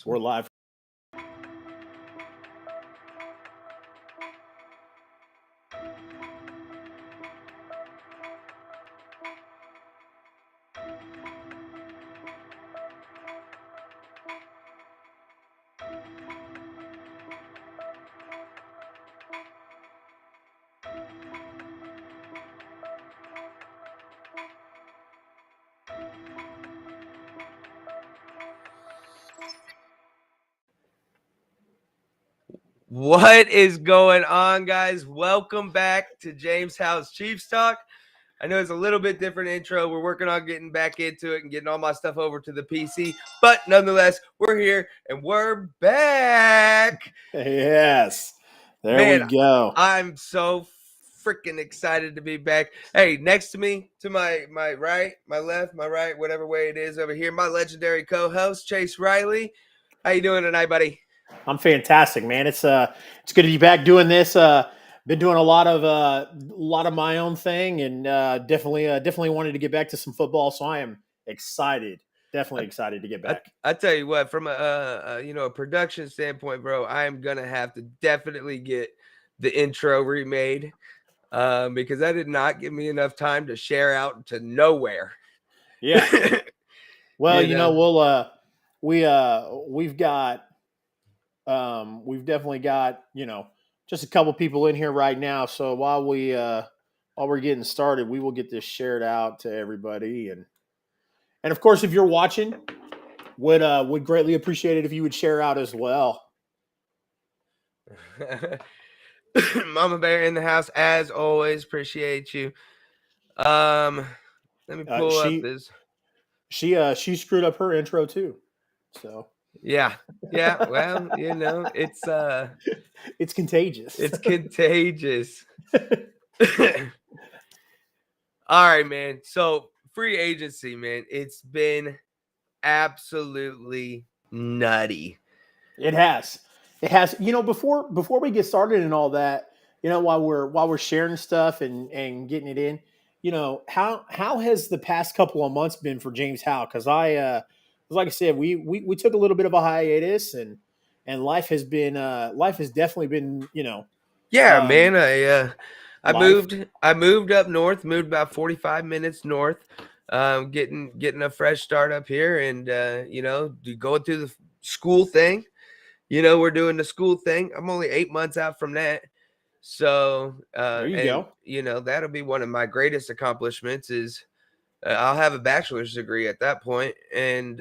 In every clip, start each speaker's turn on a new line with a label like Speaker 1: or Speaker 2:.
Speaker 1: We're live.
Speaker 2: What is going on, guys? Welcome back to Jaymes Howell's Chiefs Talk. I know it's a little bit different intro. We're working on getting back into it and getting all my stuff over to the PC. But nonetheless, we're here and we're back.
Speaker 1: Yes. There we go.
Speaker 2: I'm so freaking excited to be back. Hey, next to me, to my right, my left, my right, whatever way it is over here, my legendary co-host, Chase Riley. How you doing tonight, buddy?
Speaker 1: I'm fantastic, man. It's good to be back doing this. Been doing a lot of my own thing, and definitely wanted to get back to some football. So I am excited. Definitely excited to get back.
Speaker 2: I tell you what, from a production standpoint, bro, I am gonna have to definitely get the intro remade because that did not give me enough time to share out to nowhere.
Speaker 1: Yeah. Well, we've definitely got just a couple people in here right now. So while we're getting started, we will get this shared out to everybody, and of course, if you're watching, would greatly appreciate it if you would share out as well.
Speaker 2: Mama Bear in the house, as always. Appreciate you. Let me pull up this.
Speaker 1: She screwed up her intro too. So
Speaker 2: yeah. Well, it's
Speaker 1: it's contagious.
Speaker 2: It's contagious. All right, man. So free agency, man. It's been absolutely nutty.
Speaker 1: It has. Before we get started and all that, while we're sharing stuff and getting it in, how has the past couple of months been for Jaymes Howell? Because like I said, we took a little bit of a hiatus, and life has definitely been,
Speaker 2: Yeah, man. I moved up north, moved about 45 minutes north, getting a fresh start up here, and going through the school thing. We're doing the school thing. I'm only 8 months out from that. So
Speaker 1: there you go.
Speaker 2: That'll be one of my greatest accomplishments is I'll have a bachelor's degree at that point. And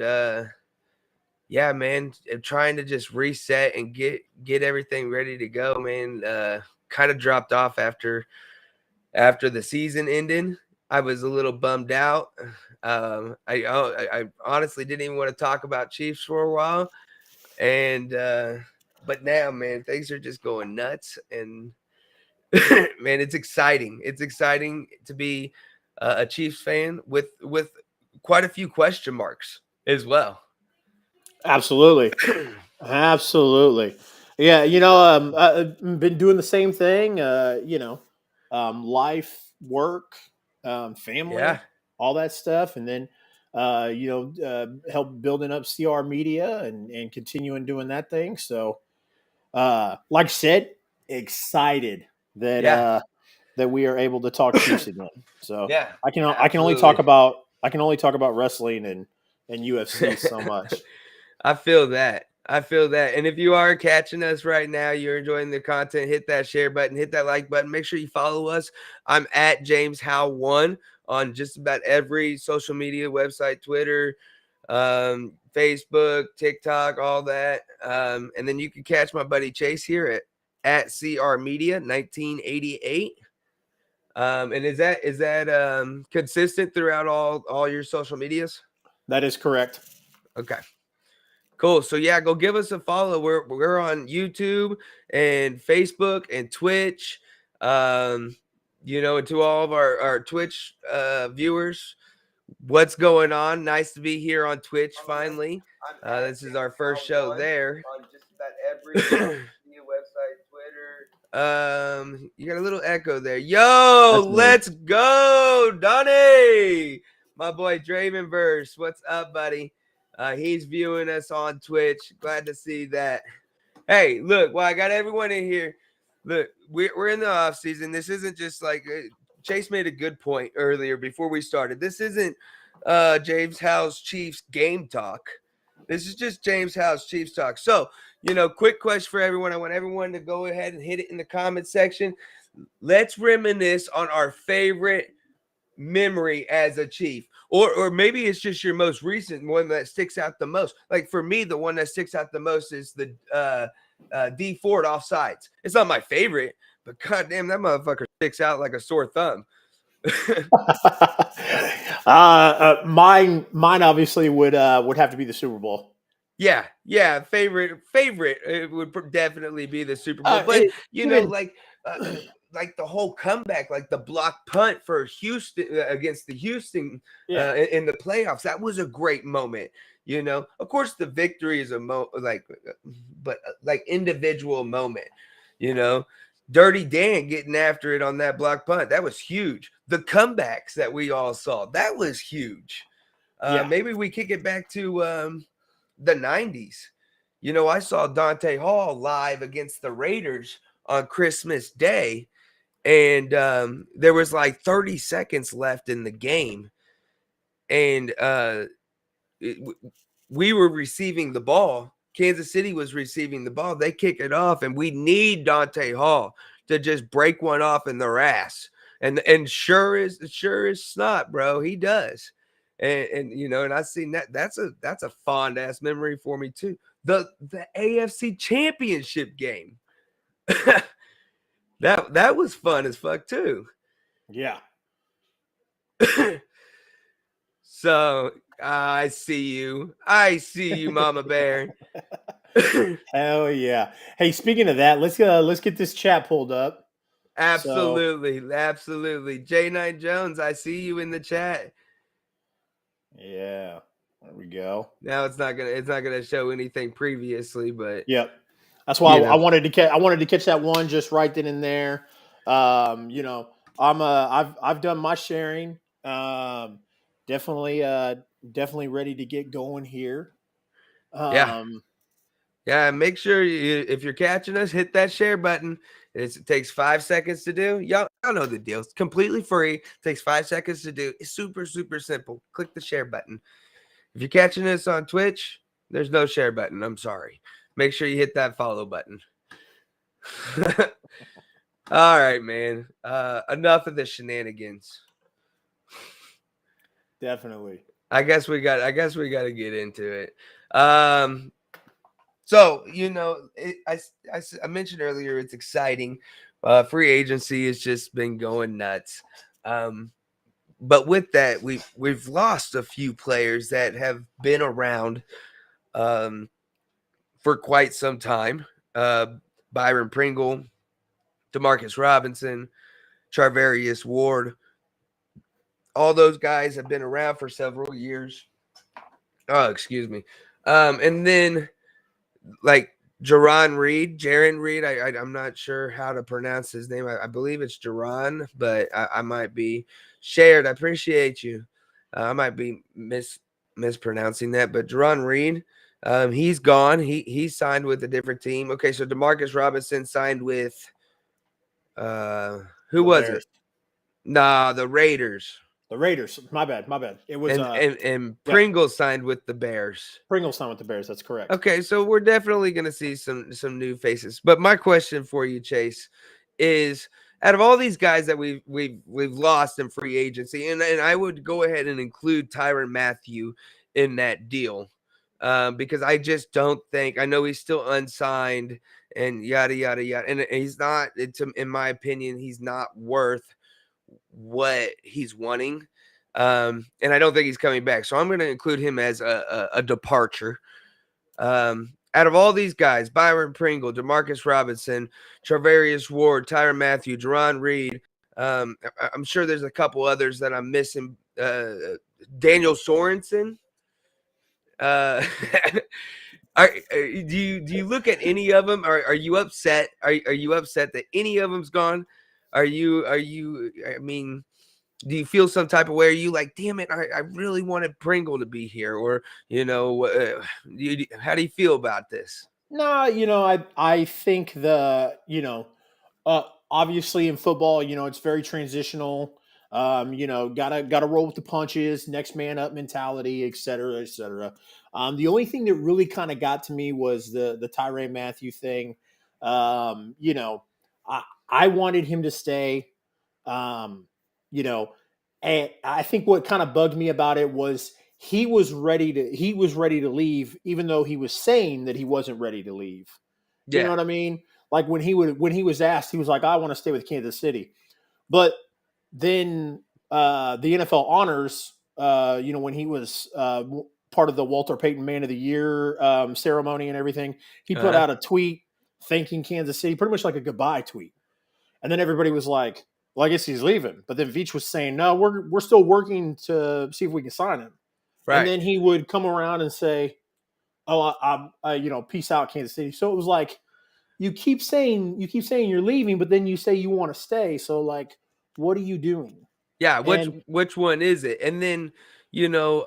Speaker 2: yeah, man, I'm trying to just reset and get everything ready to go, man. Kind of dropped off after the season ended. I was a little bummed out. I honestly didn't even want to talk about Chiefs for a while. And but now, man, things are just going nuts, and man, it's exciting. It's exciting to be a Chiefs fan with quite a few question marks as well.
Speaker 1: Absolutely. Yeah, I've been doing the same thing. Life, work, family, all that stuff, and then help building up CR Media and continuing doing that thing. So, like I said, excited that we are able to talk Chiefs again. So
Speaker 2: yeah,
Speaker 1: I can only talk about wrestling and UFC so much.
Speaker 2: I feel that. And if you are catching us right now, you're enjoying the content, hit that share button, hit that like button. Make sure you follow us. I'm at Jaymes Howell 1 on just about every social media website, Twitter, Facebook, TikTok, all that. And then you can catch my buddy Chase here at CR Media 1988. And is that consistent throughout all your social medias?
Speaker 1: That is correct.
Speaker 2: Okay. Cool. So yeah, go give us a follow. We're on YouTube and Facebook and Twitch. And to all of our Twitch viewers, what's going on? Nice to be here on Twitch finally. This is our first show there. On just about every website, Twitter. You got a little echo there. Yo, let's go, Donnie. My boy Dravenverse. What's up, buddy? He's viewing us on Twitch. Glad to see that. Hey, look, well, I got everyone in here. Look, we're in the off season. This isn't just like Chase made a good point earlier before we started. This isn't Jaymes Howell's Chiefs game talk. This is just Jaymes Howell's Chiefs talk. So, quick question for everyone. I want everyone to go ahead and hit it in the comment section. Let's reminisce on our favorite memory as a Chief, or maybe it's just your most recent one that sticks out the most. Like for me, the one that sticks out the most is the D Ford offsides. It's not my favorite, but goddamn, that motherfucker sticks out like a sore thumb.
Speaker 1: Mine obviously would have to be the Super Bowl.
Speaker 2: Yeah, favorite. It would definitely be the Super Bowl, but like the whole comeback, like the block punt for Houston against the Houston in the playoffs. That was a great moment. Of course, the victory is like individual moment. Dirty Dan getting after it on that block punt. That was huge. The comebacks that we all saw, that was huge. Maybe we kick it back to the 90s. I saw Dante Hall live against the Raiders on Christmas Day, and there was like 30 seconds left in the game, and we were receiving the ball. Kansas City was receiving the ball. They kick it off, and we need Dante Hall to just break one off in their ass. And sure as snot, bro, he does. And I've seen that. That's a fond ass memory for me too. The AFC Championship game. that was fun as fuck too.
Speaker 1: Yeah.
Speaker 2: So I see you, Mama Bear.
Speaker 1: Hell yeah! Hey, speaking of that, let's get this chat pulled up.
Speaker 2: Absolutely. J9 Jones, I see you in the chat.
Speaker 1: Yeah, there we go.
Speaker 2: Now it's not gonna show anything previously, but
Speaker 1: yep. That's why I wanted to catch that one just right then and there. I've done my sharing. Definitely ready to get going here.
Speaker 2: Yeah, make sure if you're catching us, hit that share button. It takes 5 seconds to do. Y'all know the deal. It's completely free. It takes 5 seconds to do. It's super, super simple. Click the share button. If you're catching us on Twitch, there's no share button. I'm sorry. Make sure you hit that follow button. All right, man. Enough of the shenanigans.
Speaker 1: Definitely.
Speaker 2: I guess we got to get into it. So, I mentioned earlier, it's exciting. Free agency has just been going nuts. But with that, we've lost a few players that have been around for quite some time. Byron Pringle, Demarcus Robinson, Charvarius Ward. All those guys have been around for several years. Oh, excuse me. And then like Jaron Reed, I'm not sure how to pronounce his name. I believe it's Jaron, but I might be shared. I appreciate you. I might be mispronouncing that, but Jaron Reed, he's gone. He signed with a different team. Okay, so Demarcus Robinson signed with who was it? Nah, the Raiders.
Speaker 1: The Raiders. My bad. It was
Speaker 2: and Pringle signed with the Bears.
Speaker 1: Pringle signed with the Bears. That's correct.
Speaker 2: Okay, so we're definitely going to see some new faces. But my question for you, Chase, is out of all these guys that we've lost in free agency, and I would go ahead and include Tyrann Mathieu in that deal, because I just don't think, I know he's still unsigned and yada yada yada, and he's not, in my opinion, he's not worth what he's wanting, and I don't think he's coming back, so I'm going to include him as a departure. Out of all these guys, Byron Pringle, Demarcus Robinson, Charvarius Ward, Tyrann Mathieu, Jaron Reed, I'm sure there's a couple others that I'm missing. Daniel Sorensen. Do you look at any of them? Are you upset? Are you upset that any of them's gone? I mean, Do you feel some type of way? Are you like, damn it, I really wanted Pringle to be here, or how do you feel about this?
Speaker 1: No, I think uh, obviously in football, it's very transitional. Gotta roll with the punches, next man up mentality, et cetera, et cetera. The only thing that really kind of got to me was the Tyrann Mathieu thing. Um, you know, I wanted him to stay. Um, you know, and I think what kind of bugged me about it was he was ready to leave, even though he was saying that he wasn't ready to leave. You know
Speaker 2: Yeah.
Speaker 1: what I mean? Like when he was asked, he was like, "I want to stay with Kansas City." But then the NFL honors, when he was part of the Walter Payton Man of the Year ceremony and everything, he put
Speaker 2: Uh-huh.
Speaker 1: out a tweet thanking Kansas City, pretty much like a goodbye tweet. And then everybody was like, "Well, I guess he's leaving." But then Veach was saying, "No, we're still working to see if we can sign him." And
Speaker 2: Right.
Speaker 1: then he would come around and say, "Oh, peace out, Kansas City." So it was like you keep saying you're leaving, but then you say you want to stay. So like, what are you doing?
Speaker 2: Yeah,
Speaker 1: And
Speaker 2: which one is it? And then, you know,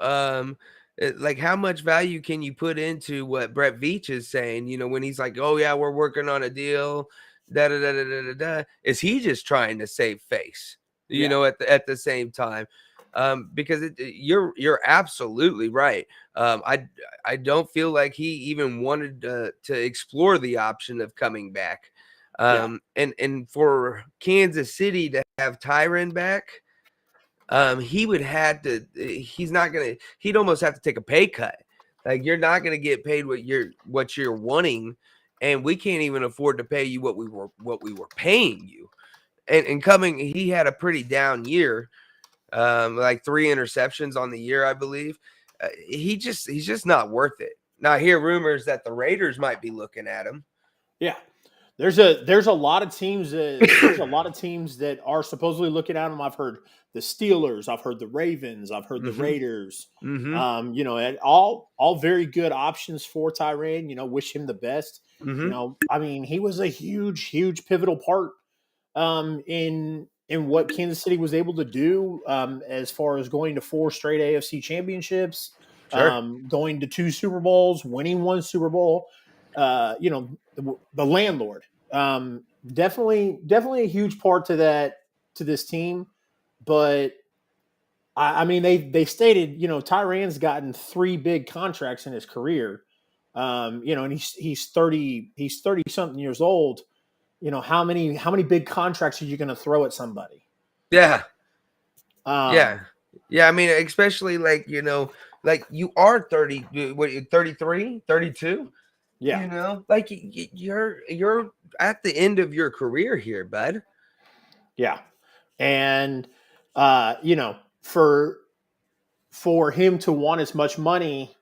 Speaker 2: like how much value can you put into what Brett Veach is saying? When he's like, "Oh yeah, we're working on a deal." Da da da da da da. Da. Is he just trying to save face?
Speaker 1: yeah,
Speaker 2: At the same time, because you're absolutely right. I don't feel like he even wanted to explore the option of coming back.
Speaker 1: yeah,
Speaker 2: And for Kansas City to have Tyron back, he would have to he's not gonna he'd almost have to take a pay cut. Like, you're not gonna get paid what you're wanting, and we can't even afford to pay you what we were paying you. And coming he had a pretty down year, like 3 interceptions on the year, I believe. He's just not worth it. Now I hear rumors that the Raiders might be looking at him.
Speaker 1: yeah. There's a lot of teams that are supposedly looking at him. I've heard the Steelers, I've heard the Ravens, I've heard the
Speaker 2: Mm-hmm.
Speaker 1: Raiders.
Speaker 2: Mm-hmm.
Speaker 1: And all very good options for Tyrann. Wish him the best.
Speaker 2: Mm-hmm.
Speaker 1: I mean, he was a huge, huge pivotal part in what Kansas City was able to do, as far as going to 4 straight AFC championships,
Speaker 2: Sure.
Speaker 1: going to 2 Super Bowls, winning 1 Super Bowl. The landlord, definitely a huge part to this team. But I mean, they stated, Tyrann's gotten 3 big contracts in his career. And he's 30 something years old. How many big contracts are you going to throw at somebody?
Speaker 2: Yeah. Yeah.
Speaker 1: Um,
Speaker 2: Yeah, I mean, especially like, like you are 30, what, you 33, 32.
Speaker 1: yeah,
Speaker 2: Like you're at the end of your career here, bud.
Speaker 1: yeah, and for him to want as much money,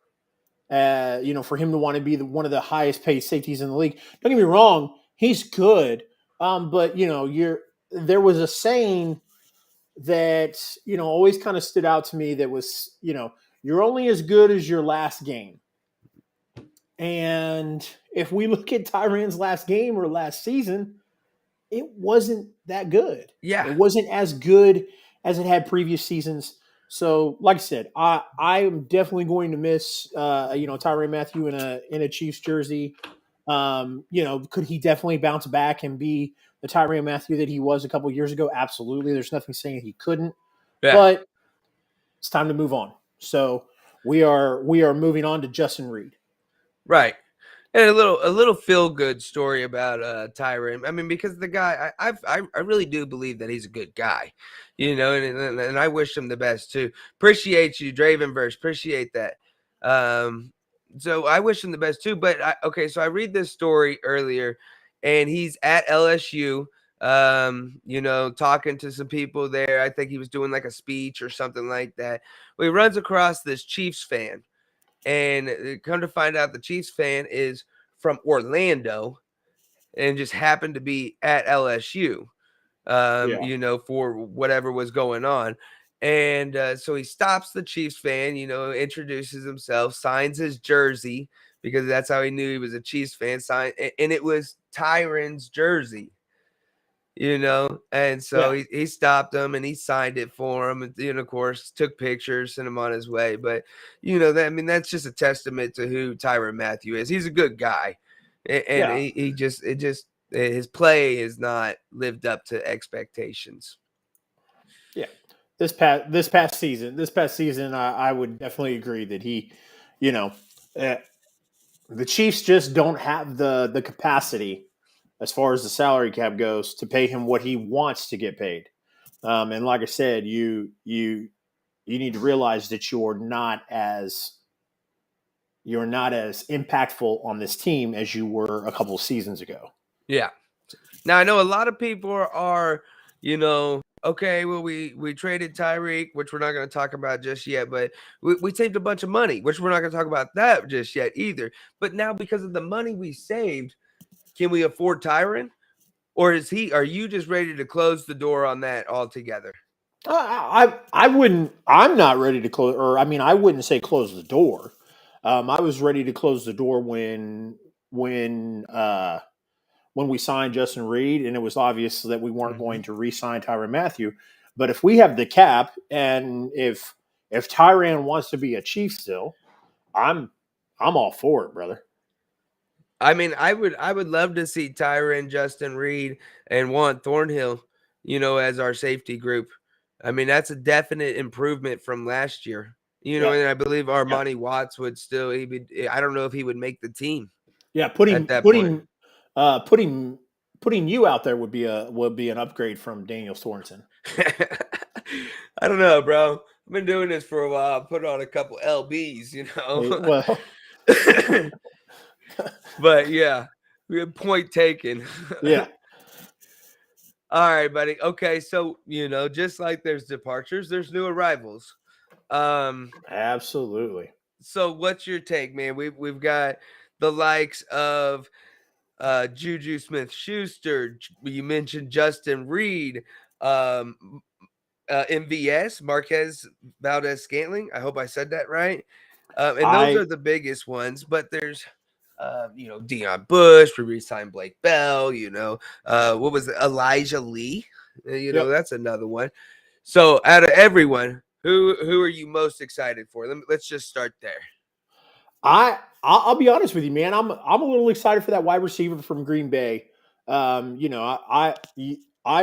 Speaker 1: for him to want to be one of the highest paid safeties in the league. Don't get me wrong, he's good, but there was a saying that always kind of stood out to me. That was, you're only as good as your last game. And if we look at Tyrann's last game or last season, it wasn't that good.
Speaker 2: Yeah.
Speaker 1: It wasn't as good as it had previous seasons. So, like I said, I am definitely going to miss Tyrann Mathieu in a Chiefs jersey. Could he definitely bounce back and be the Tyrann Mathieu that he was a couple years ago? Absolutely. There's nothing saying he couldn't.
Speaker 2: Yeah.
Speaker 1: But it's time to move on. So we are moving on to Justin Reed.
Speaker 2: Right. And a little feel good story about Tyron. I mean, because the guy, I really do believe that he's a good guy, and I wish him the best too. Appreciate you, Dravenverse. Appreciate that. Um, so I wish him the best too. But okay, so I read this story earlier, and he's at LSU. Talking to some people there. I think he was doing like a speech or something like that. Well, he runs across this Chiefs fan, and come to find out, the Chiefs fan is from Orlando and just happened to be at LSU,
Speaker 1: Yeah.
Speaker 2: for whatever was going on. And so he stops the Chiefs fan, introduces himself, signs his jersey because that's how he knew he was a Chiefs fan. And it was Tyron's jersey. and so
Speaker 1: Yeah.
Speaker 2: he stopped him and he signed it for him, and of course took pictures, sent him on his way. But that's just a testament to who Tyrann Mathieu is. He's a good guy, and
Speaker 1: Yeah.
Speaker 2: he just his play has not lived up to expectations.
Speaker 1: Yeah. This past season, I would definitely agree that he, you know, uh, the Chiefs just don't have the capacity as far as the salary cap goes to pay him what he wants to get paid. And like I said, you need to realize that you're not as impactful on this team as you were a couple of seasons ago.
Speaker 2: Yeah. Now I know a lot of people are, okay, well we traded Tyreek, which we're not going to talk about just yet, but we saved a bunch of money, which we're not going to talk about that just yet either. But now because of the money we saved, can we afford Tyrann? Or are you just ready to close the door on that altogether?
Speaker 1: I wouldn't. I'm not ready to close, or I mean, I wouldn't say close the door. I was ready to close the door when uh, when we signed Justin Reed, and it was obvious that we weren't
Speaker 2: Mm-hmm.
Speaker 1: going to re-sign Tyrann Mathieu. But if we have the cap, and if Tyrann wants to be a Chief still, I'm I'm all for it, brother.
Speaker 2: I would love to see Tyrann, Justin Reed, and Juan Thornhill, as our safety group. That's a definite improvement from last year.
Speaker 1: Yeah,
Speaker 2: And I believe
Speaker 1: yeah,
Speaker 2: Armani Watts would still I don't know if he would make the team
Speaker 1: yeah.
Speaker 2: at
Speaker 1: Putting
Speaker 2: that point.
Speaker 1: putting uh, putting putting you out there would be an upgrade from Daniel Sorensen.
Speaker 2: I don't know, bro. I've been doing this for a while. Put on a couple LBs.
Speaker 1: Well,
Speaker 2: But yeah, point taken.
Speaker 1: yeah,
Speaker 2: All right, buddy. Okay, so just like there's departures, there's new arrivals. Um,
Speaker 1: absolutely.
Speaker 2: so what's your take, man? We've got the likes of Juju Smith Schuster. You mentioned Justin Reed, um, MVS Marquez Valdez Scantling. I hope I said that right. And those
Speaker 1: I
Speaker 2: are the biggest ones, but there's Deion Bush, we re-signed Blake Bell, what was it? Elijah Lee?
Speaker 1: Yep.
Speaker 2: That's another one. So out of everyone, who are you most excited for? Let's just start there.
Speaker 1: I'll be honest with you, man. I'm a little excited for that wide receiver from Green Bay. I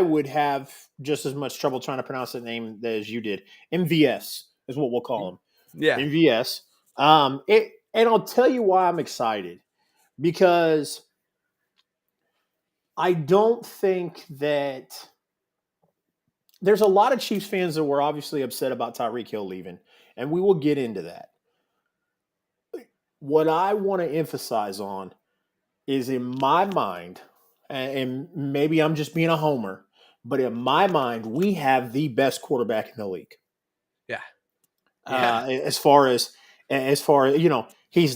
Speaker 1: would have just as much trouble trying to pronounce that name as you did. MVS is what we'll call him.
Speaker 2: Yeah.
Speaker 1: MVS. And I'll tell you why I'm excited, because I don't think that there's a lot of Chiefs fans that were obviously upset about Tyreek Hill leaving, and we will get into that. What I want to emphasize on is, in my mind, and maybe I'm just being a homer, but in my mind, we have the best quarterback in the league.
Speaker 2: Yeah. Yeah.
Speaker 1: As far as he's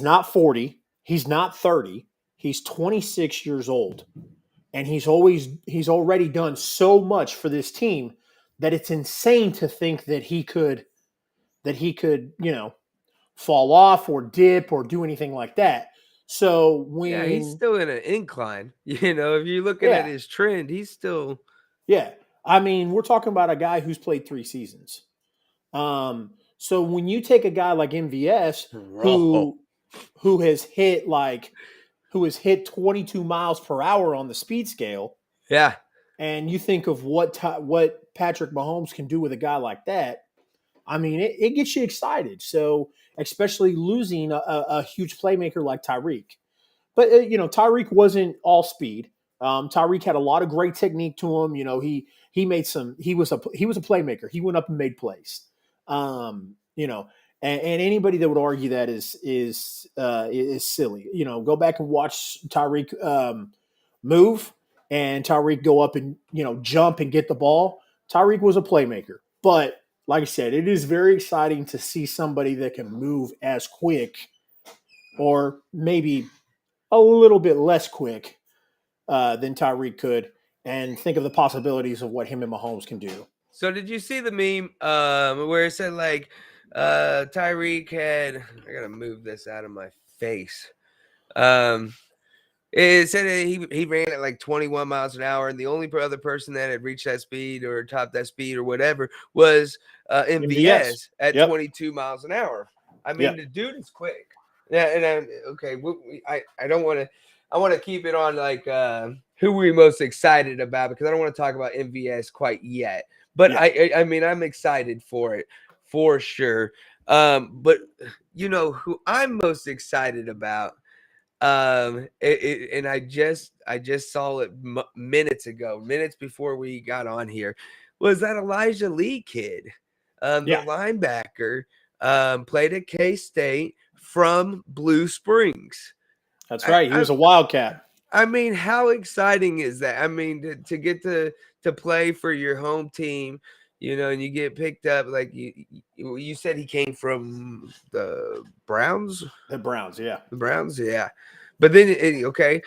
Speaker 1: not 40, he's not 30, he's 26 years old, and he's already done so much for this team that it's insane to think that he could fall off or dip or do anything like that. So
Speaker 2: Yeah, he's
Speaker 1: when
Speaker 2: still in an incline. If you're looking at
Speaker 1: yeah,
Speaker 2: his trend, he's still
Speaker 1: yeah. I mean, we're talking about a guy who's played 3 seasons. So when you take a guy like MVS
Speaker 2: raw.
Speaker 1: who has hit 22 miles per hour on the speed scale,
Speaker 2: Yeah.
Speaker 1: and you think of what Patrick Mahomes can do with a guy like that, I mean, it gets you excited. So especially losing a huge playmaker like Tyreek. But Tyreek wasn't all speed. Tyreek had a lot of great technique to him. He made some. He was a playmaker. He went up and made plays. Um, you know, and anybody that would argue that is silly. Go back and watch Tyreek move, and Tyreek go up and jump and get the ball. Tyreek was a playmaker, but like I said, it is very exciting to see somebody that can move as quick, or maybe a little bit less quick than Tyreek could, and think of the possibilities of what him and Mahomes can do.
Speaker 2: So did you see the meme where it said like Tyreek had I gotta move this out of my face. Um It said that he ran at like 21 miles an hour, and the only other person that had reached that speed or topped that speed or whatever was
Speaker 1: MVS.
Speaker 2: MVS at
Speaker 1: Yep.
Speaker 2: 22 miles an hour. I mean,
Speaker 1: Yep.
Speaker 2: the dude is quick. Yeah, and okay, I don't want to. I want to keep it on like who we most excited about, because I don't want to talk about MVS quite yet. But
Speaker 1: Yeah.
Speaker 2: I mean, I'm excited for it for sure. But you know who I'm most excited about, and I just saw it minutes ago, minutes before we got on here, was that Elijah Lee kid, the
Speaker 1: Yeah.
Speaker 2: linebacker, played at K-State from Blue Springs.
Speaker 1: That's
Speaker 2: I,
Speaker 1: right. He
Speaker 2: I
Speaker 1: was a Wildcat.
Speaker 2: I mean, how exciting is that? I mean, to get to play for your home team, you know, and you get picked up like you said he came from the Browns.
Speaker 1: The Browns. Yeah.
Speaker 2: The Browns, yeah. But then, okay,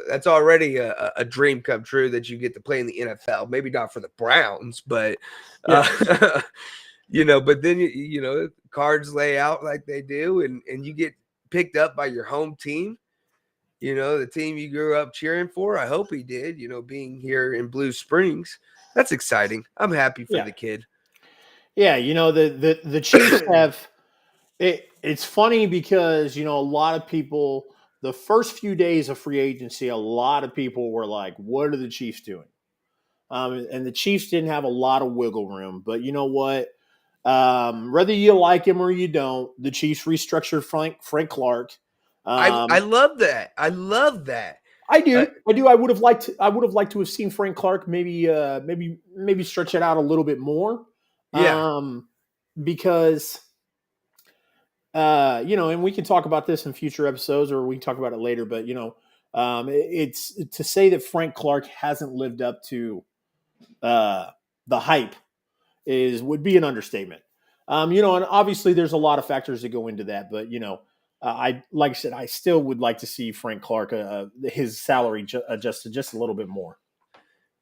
Speaker 2: that's already a dream come true that you get to play in the NFL. Maybe not for the Browns, but
Speaker 1: Yeah.
Speaker 2: you know. But then you know, cards lay out like they do, and you get picked up by your home team. You know, the team you grew up cheering for. I hope he did. You know, being here in Blue Springs, that's exciting. I'm happy for
Speaker 1: Yeah.
Speaker 2: the kid.
Speaker 1: Yeah. You know, the Chiefs have it's funny because, you know, a lot of people, the first few days of free agency, a lot of people were like, what are the Chiefs doing? And the Chiefs didn't have a lot of wiggle room. But you know what? Whether you like him or you don't, the Chiefs restructured Frank Clark.
Speaker 2: I
Speaker 1: Um,
Speaker 2: love that. I love that.
Speaker 1: I
Speaker 2: Uh,
Speaker 1: do. I do. I would have liked. I would have liked to have seen Frank Clark maybe stretch it out a little bit more,
Speaker 2: yeah.
Speaker 1: because you know, and we can talk about this in future episodes, or we can talk about it later. But you know, it's to say that Frank Clark hasn't lived up to uh, the hype is would be an understatement. You know, and obviously there's a lot of factors that go into that, but you know, I like I said, I still would like to see Frank Clark his salary adjusted just a little bit more.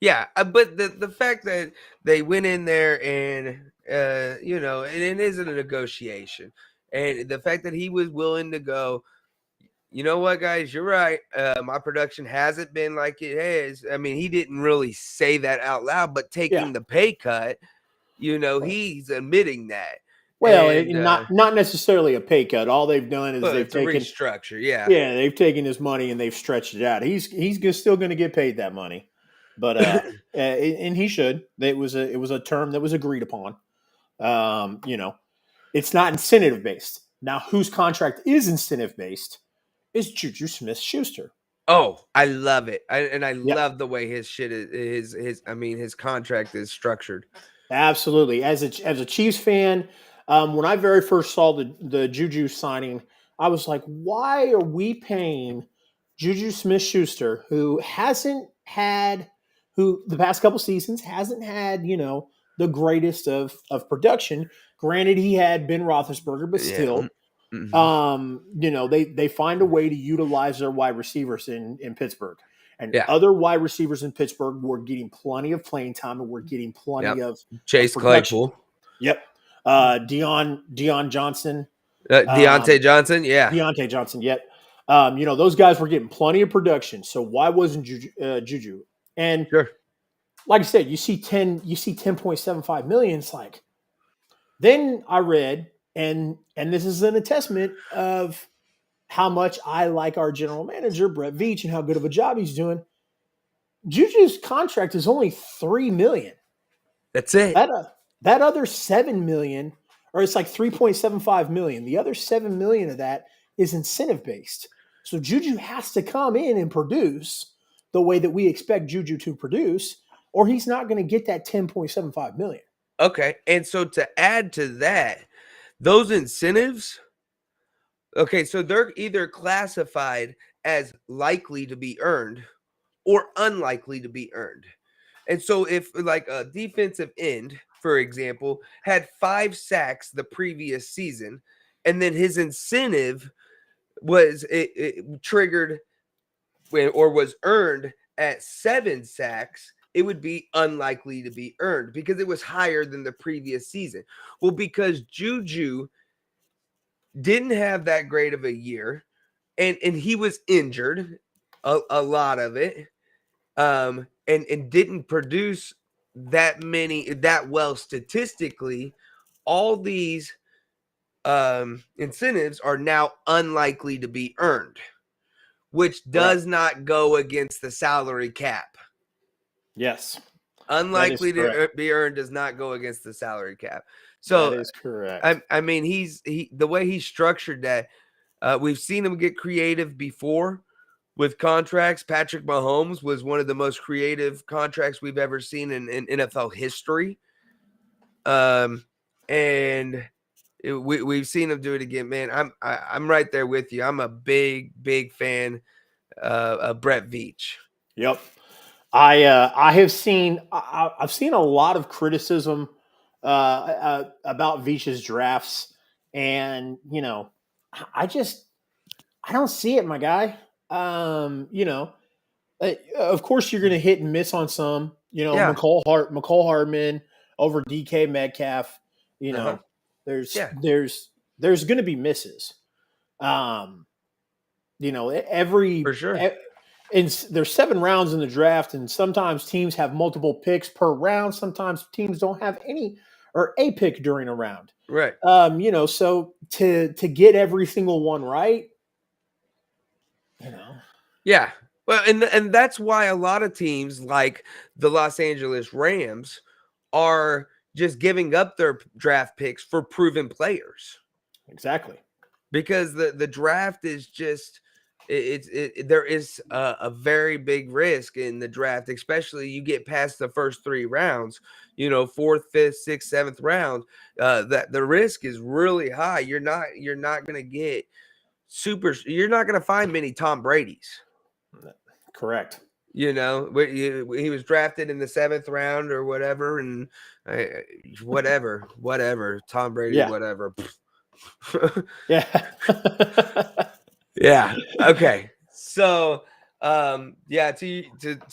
Speaker 2: Yeah, but the fact that they went in there and you know, and it isn't a negotiation, and the fact that he was willing to go, you know what, guys, you're right. My production hasn't been like it has. I mean, he didn't really say that out loud, but
Speaker 1: Yeah.
Speaker 2: taking the pay cut, you know, he's admitting that,
Speaker 1: Well,
Speaker 2: and
Speaker 1: not necessarily a pay cut. All they've done is
Speaker 2: well,
Speaker 1: they've
Speaker 2: it's a
Speaker 1: taken
Speaker 2: restructure. Yeah,
Speaker 1: yeah, they've taken his money and they've stretched it out. Still going to get paid that money, but and he should. It was a term that was agreed upon. You know, it's not incentive based. Now, whose contract is incentive based is Juju Smith Schuster.
Speaker 2: Oh, I love it. I
Speaker 1: Yep,
Speaker 2: love the way his shit is his I mean his contract is structured.
Speaker 1: absolutely. As a Chiefs fan, when I very first saw the Juju signing, I was like, why are we paying Juju Smith Schuster, who the past couple seasons hasn't had, you know, the greatest of production. Granted, he had Ben Roethlisberger, but
Speaker 2: Yeah.
Speaker 1: still,
Speaker 2: Mhm.
Speaker 1: you know, they find a way to utilize their wide receivers in Pittsburgh, and
Speaker 2: Yeah.
Speaker 1: other wide receivers in Pittsburgh were getting plenty of playing time and were getting plenty
Speaker 2: Yep.
Speaker 1: of
Speaker 2: Chase
Speaker 1: production.
Speaker 2: Claypool.
Speaker 1: Yep. Dion Johnson,
Speaker 2: Deontay
Speaker 1: um,
Speaker 2: Johnson. Yeah.
Speaker 1: Deontay Johnson. Yet, you know, those guys were getting plenty of production. So why wasn't Juju? And
Speaker 2: Sure.
Speaker 1: like I said, you see 10.75 million. It's like, then I read, and this is an attestament of how much I like our general manager, Brett Veach, and how good of a job he's doing. Juju's contract is only 3 million.
Speaker 2: That's it.
Speaker 1: That that other 7 million, or it's like 3.75 million. The other 7 million of that is incentive based. So Juju has to come in and produce the way that we expect Juju to produce, or he's not going to get that 10.75 million.
Speaker 2: Okay. And so to add to that, those incentives, okay, so they're either classified as likely to be earned or unlikely to be earned. And so if like a defensive end, for example, had 5 sacks the previous season, and then his incentive was it triggered or was earned at 7 sacks, it would be unlikely to be earned because it was higher than the previous season. Well, because Juju didn't have that great of a year, and he was injured, a lot of it, and didn't produce that well statistically. All these incentives are now unlikely to be earned, which
Speaker 1: Correct.
Speaker 2: does not go against the salary cap.
Speaker 1: Yes, that is
Speaker 2: Unlikely
Speaker 1: correct.
Speaker 2: to be earned does not go against the salary cap.
Speaker 1: That
Speaker 2: So
Speaker 1: is correct.
Speaker 2: I mean, the way he's structured that, we've seen him get creative before with contracts. Patrick Mahomes was one of the most creative contracts we've ever seen in NFL history. And we've seen him do it again, man. I'm right there with you. I'm a big fan of Brett Veach.
Speaker 1: Yep. I have seen I've seen a lot of criticism about Vich's drafts, and I just I don't see it, my guy. Of course you're going to hit and miss on some.
Speaker 2: Yeah.
Speaker 1: McCall Hardman over DK Metcalf. You
Speaker 2: Uh-huh.
Speaker 1: know, there's
Speaker 2: Yeah,
Speaker 1: there's there's going to be misses. Um,
Speaker 2: for sure.
Speaker 1: and there's 7 rounds in the draft, and sometimes teams have multiple picks per round. Sometimes teams don't have any or a pick during a round.
Speaker 2: Right.
Speaker 1: So to get every single one right, you know,
Speaker 2: Yeah. Well, and that's why a lot of teams like the Los Angeles Rams are just giving up their draft picks for proven players,
Speaker 1: exactly.
Speaker 2: because the draft is just there is a very big risk in the draft, especially you get past the first 3 rounds, fourth, fifth, sixth, seventh round. That the risk is really high. You're not going to get you're not going to find many Tom Brady's.
Speaker 1: Correct.
Speaker 2: He was drafted in the 7th round or whatever, and whatever, Tom Brady,
Speaker 1: Yeah.
Speaker 2: whatever.
Speaker 1: Yeah.
Speaker 2: Yeah. Okay. So, yeah, to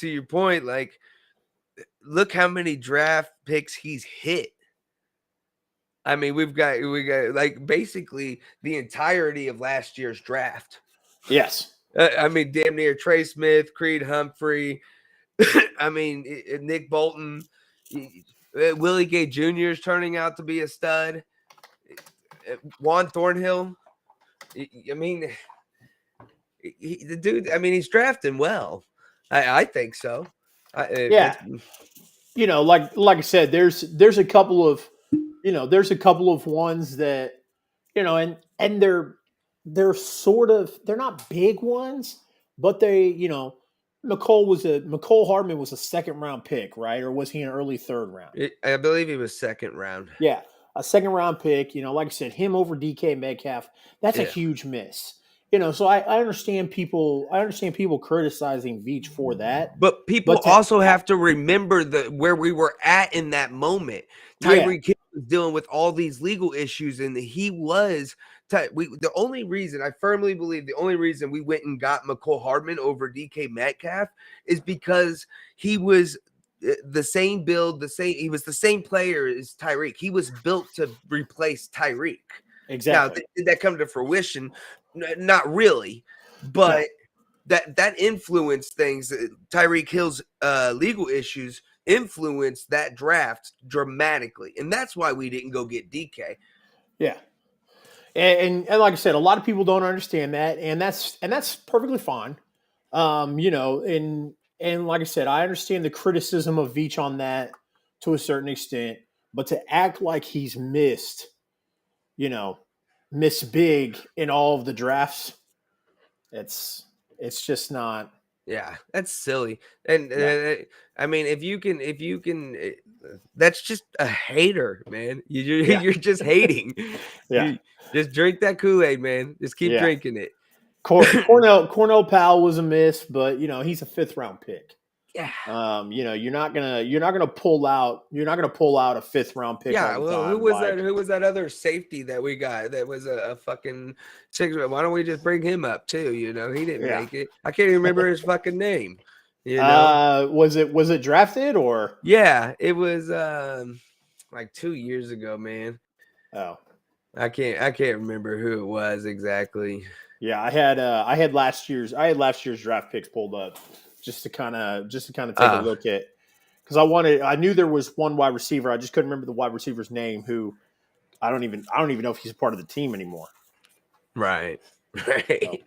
Speaker 2: your point, like, look how many draft picks he's hit. I mean, we got like basically the entirety of last year's draft.
Speaker 1: Yes.
Speaker 2: I mean, damn near Trey Smith, Creed Humphrey. I mean, Nick Bolton, Willie Gay Jr. is turning out to be a stud. Juan Thornhill. I mean, the dude. I mean, he's drafting well. I think so.
Speaker 1: Yeah. Like I said, there's a couple of ones that and they're sort of they're not big ones, but McCole Hardman was a 2nd round pick, right? Or was he an early 3rd round?
Speaker 2: I believe he was 2nd round.
Speaker 1: Yeah, a 2nd round pick. Like I said, him over DK Metcalf. That's a
Speaker 2: Yeah.
Speaker 1: huge miss. So I understand people. I understand people criticizing Veach for that.
Speaker 2: But people
Speaker 1: But
Speaker 2: also have to remember where we were at in that moment.
Speaker 1: yeah,
Speaker 2: Tyreek Hill was dealing with all these legal issues, and he was. The only reason, I firmly believe, the only reason we went and got McCole Hardman over DK Metcalf is because he was the same build, he was the same player as Tyreek. He was built to replace Tyreek. Now,
Speaker 1: exactly.
Speaker 2: did that come to fruition? Not really, but
Speaker 1: No.
Speaker 2: that influenced things. Tyreek Hill's legal issues influenced that draft dramatically, and that's why we didn't go get DK.
Speaker 1: Yeah. And like I said, a lot of people don't understand that, and that's perfectly fine. And like I said, I understand the criticism of Veach on that to a certain extent, but to act like he's you know, missed big in all of the drafts, it's just not.
Speaker 2: Yeah, that's silly. And
Speaker 1: Yeah,
Speaker 2: I mean, if you can, that's just a hater, man.
Speaker 1: yeah,
Speaker 2: You're just hating.
Speaker 1: yeah,
Speaker 2: You just drink that Kool-Aid, man. Just keep
Speaker 1: yeah.
Speaker 2: drinking it.
Speaker 1: Cornell Powell was a miss, but he's a 5th round pick.
Speaker 2: Yeah.
Speaker 1: You're not gonna pull out a 5th round pick all
Speaker 2: Yeah,
Speaker 1: the
Speaker 2: well,
Speaker 1: time.
Speaker 2: who was that other safety that we got that was a fucking 6? Why don't we just bring him up too? He didn't
Speaker 1: Yeah.
Speaker 2: make it. I can't even remember his fucking name. You know?
Speaker 1: Was it drafted or?
Speaker 2: Yeah, it was like 2 years ago, man.
Speaker 1: Oh,
Speaker 2: I can't remember who it was exactly.
Speaker 1: Yeah, I had last year's draft picks pulled up just to kind of take a
Speaker 2: Oh,
Speaker 1: look at, because I knew there was one wide receiver. I just couldn't remember the wide receiver's name, who I don't even know if he's a part of the team anymore.
Speaker 2: right.
Speaker 1: So,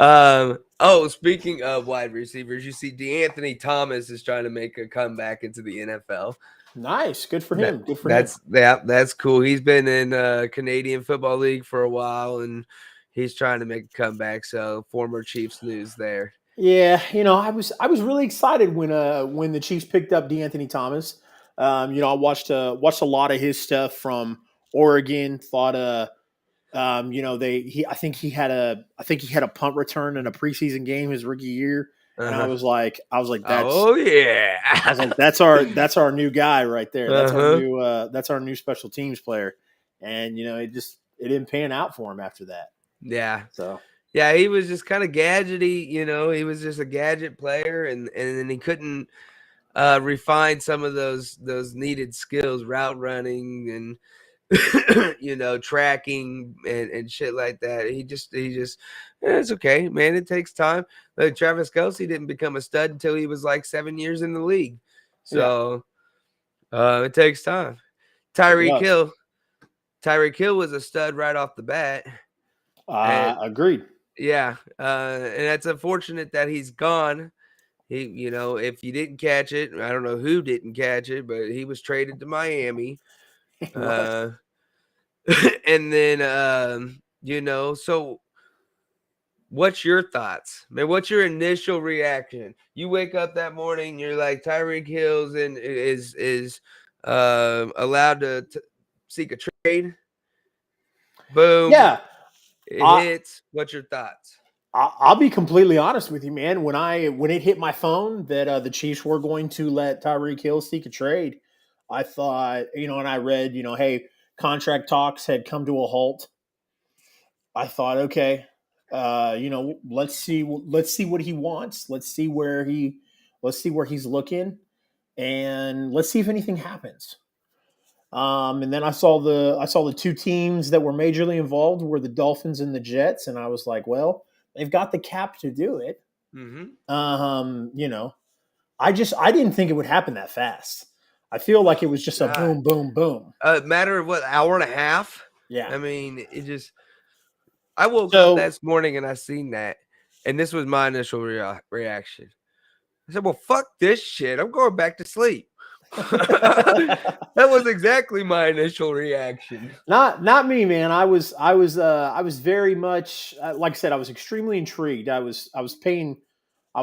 Speaker 2: Right. Speaking of wide receivers, you see DeAnthony Thomas is trying to make a comeback into the NFL.
Speaker 1: nice, good for him. Good for him.
Speaker 2: That's cool. He's been in Canadian Football League for a while, and he's trying to make a comeback. So former Chiefs news there.
Speaker 1: Yeah, I was really excited when the Chiefs picked up DeAnthony Thomas. I watched a lot of his stuff from Oregon. Thought I think he had a punt return in a preseason game his rookie year, and
Speaker 2: Uh-huh.
Speaker 1: I was like
Speaker 2: Oh yeah.
Speaker 1: that's our new guy right there.
Speaker 2: Uh-huh.
Speaker 1: That's our new special teams player, and it didn't pan out for him after that.
Speaker 2: Yeah.
Speaker 1: So
Speaker 2: Yeah, he was just kind of gadgety, he was just a gadget player, and then he couldn't refine some of those needed skills, route running and tracking and shit like that. It's okay, man. It takes time. Like Travis Kelce didn't become a stud until he was like 7 years in the league.
Speaker 1: yeah,
Speaker 2: So it takes time.
Speaker 1: it
Speaker 2: Tyreek
Speaker 1: does.
Speaker 2: Hill. Tyreek Hill was a stud right off the bat. And
Speaker 1: Agreed.
Speaker 2: yeah, and it's unfortunate that he's gone. If you didn't catch it, I don't know who didn't catch it, but he was traded to Miami.
Speaker 1: He was.
Speaker 2: Uh, and then, so what's your thoughts, man? What's your initial reaction? You wake up that morning, you're like, Tyreek Hills and is allowed to seek a trade. Boom,
Speaker 1: Yeah,
Speaker 2: it
Speaker 1: I,
Speaker 2: hits. What's your thoughts?
Speaker 1: I'll be completely honest with you, man. When it hit my phone that the Chiefs were going to let Tyreek Hill seek a trade, I thought, and I read, hey, contract talks had come to a halt. I thought, okay, let's see what he wants. Let's see where he's looking, and let's see if anything happens. And then I saw the two teams that were majorly involved were the Dolphins and the Jets, and I was like, well, they've got the cap to do it.
Speaker 2: Mm-hmm.
Speaker 1: Um, you know, I didn't think it would happen that fast. I feel like it was just a
Speaker 2: God,
Speaker 1: boom, boom, boom.
Speaker 2: matter of what, hour and a half?
Speaker 1: Yeah.
Speaker 2: I mean, I woke up
Speaker 1: So
Speaker 2: this morning and I seen that, and this was my initial reaction. I said, "Well, fuck this shit. I'm going back to sleep." That was exactly my initial reaction.
Speaker 1: not me, man. I was very much like I said. I was extremely intrigued. I was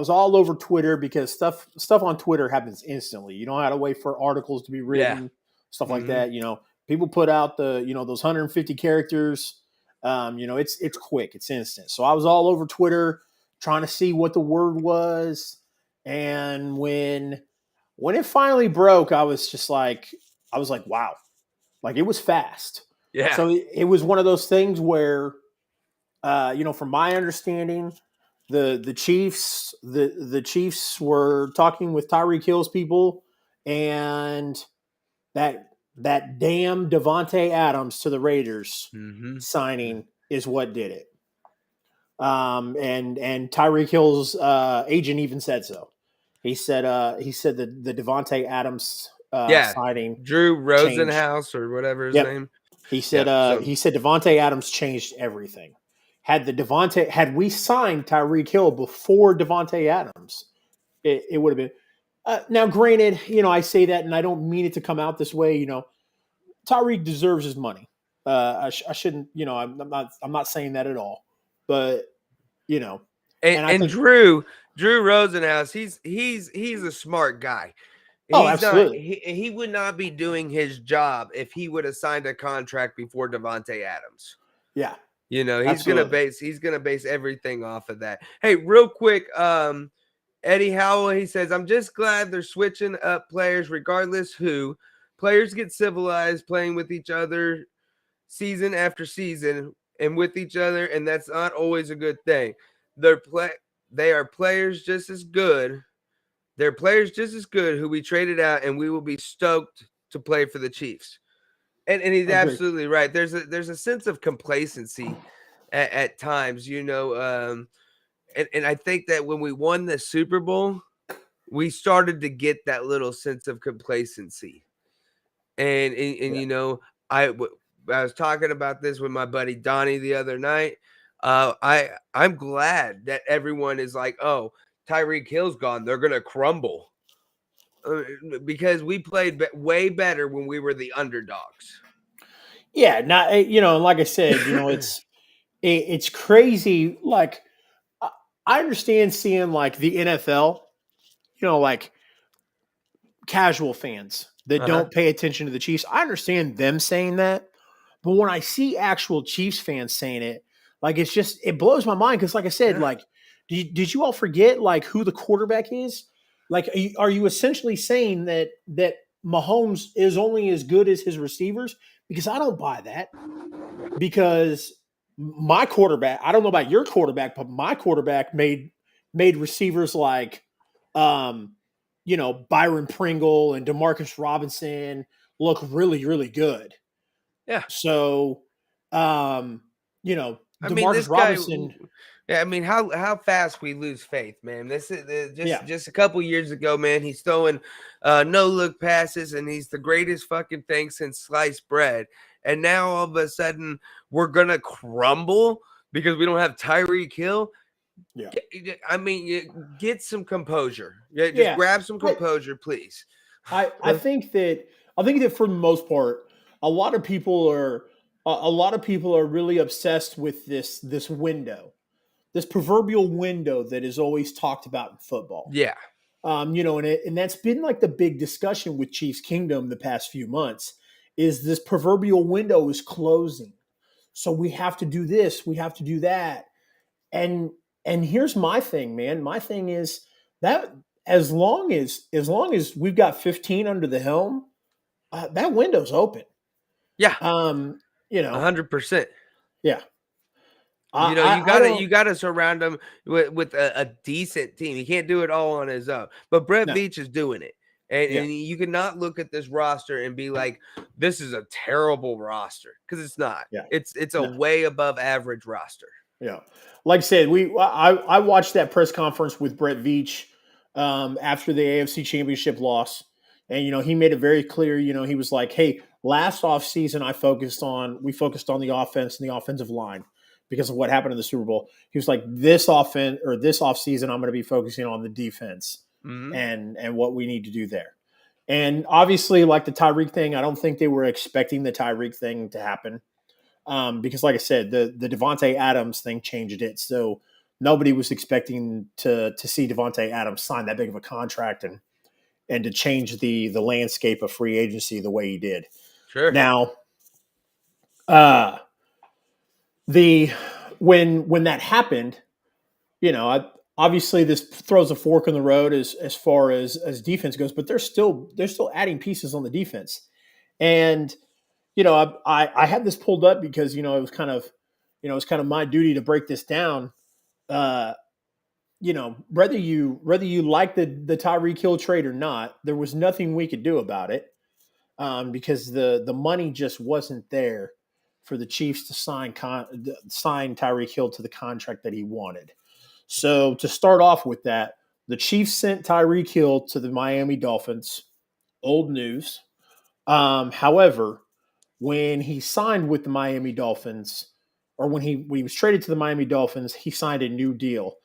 Speaker 1: all over Twitter because stuff on Twitter happens instantly. You don't have to wait for articles to be
Speaker 2: Yeah.
Speaker 1: written, stuff like
Speaker 2: Mm-hmm.
Speaker 1: that. People put out those 150 characters. It's quick, it's instant. So I was all over Twitter trying to see what the word was, and when it finally broke, I was like, wow, like it was fast.
Speaker 2: Yeah.
Speaker 1: So it was one of those things where, from my understanding, the Chiefs were talking with Tyreek Hill's people, and that damn Devonte Adams to the Raiders
Speaker 2: Mm-hmm.
Speaker 1: signing is what did it. And Tyreek Hill's agent even said so. He said that the Devonte Adams
Speaker 2: Yeah.
Speaker 1: signing
Speaker 2: Drew
Speaker 1: changed.
Speaker 2: Rosenhaus or whatever his
Speaker 1: Yep.
Speaker 2: name. Yep. So
Speaker 1: He said Devonte Adams changed everything. Had we signed Tyreek Hill before Devonte Adams, it would have been. Now, granted, I say that, and I don't mean it to come out this way. Tyreek deserves his money. I shouldn't. I'm not saying that at all. But
Speaker 2: and,
Speaker 1: and I
Speaker 2: and
Speaker 1: think,
Speaker 2: Drew Rosenhaus, he's a smart guy.
Speaker 1: oh,
Speaker 2: He's not
Speaker 1: absolutely,
Speaker 2: he would not be doing his job if he would have signed a contract before Devonte Adams.
Speaker 1: yeah,
Speaker 2: He's gonna
Speaker 1: absolutely.
Speaker 2: base everything off of that. Hey, real quick, Eddie Howell, he says, I'm just glad they're switching up players regardless who. Players get civilized playing with each other season after season and with each other, and that's not always a good thing. They are players just as good. They're players just as good who we traded out, and we will be stoked to play for the Chiefs. And he's
Speaker 1: I agree.
Speaker 2: absolutely right. There's a sense of complacency at times, and I think that when we won the Super Bowl, we started to get that little sense of complacency. And
Speaker 1: Yeah.
Speaker 2: I was talking about this with my buddy Donnie the other night. I'm glad that everyone is like, oh, Tyreek Hill's gone, they're gonna crumble. Because we played way better when we were the underdogs.
Speaker 1: Yeah, not like I said, it's crazy. Like I I understand seeing like the NFL, like casual fans that
Speaker 2: Uh-huh.
Speaker 1: don't pay attention to the Chiefs. I understand them saying that, but when I see actual Chiefs fans saying it, like it blows my mind because, like I said,
Speaker 2: Yeah.
Speaker 1: like did you all forget like who the quarterback is? Like, are you essentially saying that Mahomes is only as good as his receivers? Because I don't buy that. Because my quarterback, I don't know about your quarterback, but my quarterback made receivers like Byron Pringle and Demarcus Robinson look really, really good.
Speaker 2: Yeah.
Speaker 1: So
Speaker 2: I mean,
Speaker 1: Demarcus
Speaker 2: this guy.
Speaker 1: Robinson,
Speaker 2: Yeah, I mean, how fast we lose faith, man. This is
Speaker 1: yeah,
Speaker 2: just a couple years ago, man. He's throwing no look passes, and he's the greatest fucking thing since sliced bread. And now all of a sudden we're gonna crumble because we don't have Tyreek Hill.
Speaker 1: yeah,
Speaker 2: I mean, get some composure. Yeah, just
Speaker 1: yeah.
Speaker 2: grab some
Speaker 1: I,
Speaker 2: composure, please.
Speaker 1: I think that for the most part, a lot of people are a lot of people are really obsessed with this window, this proverbial window that is always talked about in football.
Speaker 2: Yeah,
Speaker 1: And that's been like the big discussion with Chiefs Kingdom the past few months is this proverbial window is closing. So we have to do this, we have to do that. And and here's my thing, man. My thing is that as long as we've got 15 under the helm, that window's open.
Speaker 2: yeah,
Speaker 1: Um, you know,
Speaker 2: 100%.
Speaker 1: yeah. I
Speaker 2: You
Speaker 1: don't
Speaker 2: gotta surround him with a decent team. He can't do it all on his own. But Brett
Speaker 1: no,
Speaker 2: Veach is doing it. And,
Speaker 1: yeah,
Speaker 2: and you cannot look at this roster and be like, this is a terrible roster. Because it's not.
Speaker 1: yeah,
Speaker 2: It's a
Speaker 1: no.
Speaker 2: way above average roster.
Speaker 1: Yeah, like I said, I watched that press conference with Brett Veach after the AFC Championship loss, and he made it very clear. He was like, "Hey, last offseason we focused on the offense and the offensive line because of what happened in the Super Bowl." He was like, "This offseason, I'm going to be focusing on the defense
Speaker 2: Hmm.
Speaker 1: and what we need to do there." And obviously, like the Tyreek thing, I don't think they were expecting the Tyreek thing to happen because, like I said, the Devonte Adams thing changed it. So nobody was expecting to see Devonte Adams sign that big of a contract and to change the landscape of free agency the way he did.
Speaker 2: Sure.
Speaker 1: Now, uh, the when that happened, obviously this throws a fork in the road as far as defense goes, but they're still adding pieces on the defense. And I had this pulled up because it was kind of my duty to break this down. Uh, whether you like the Tyreek Hill trade or not, there was nothing we could do about it because the money just wasn't there for the Chiefs to sign Tyreek Hill to the contract that he wanted. So to start off with that, the Chiefs sent Tyreek Hill to the Miami Dolphins. Old news. However, when he signed with the Miami Dolphins, or when he was traded to the Miami Dolphins, he signed a new deal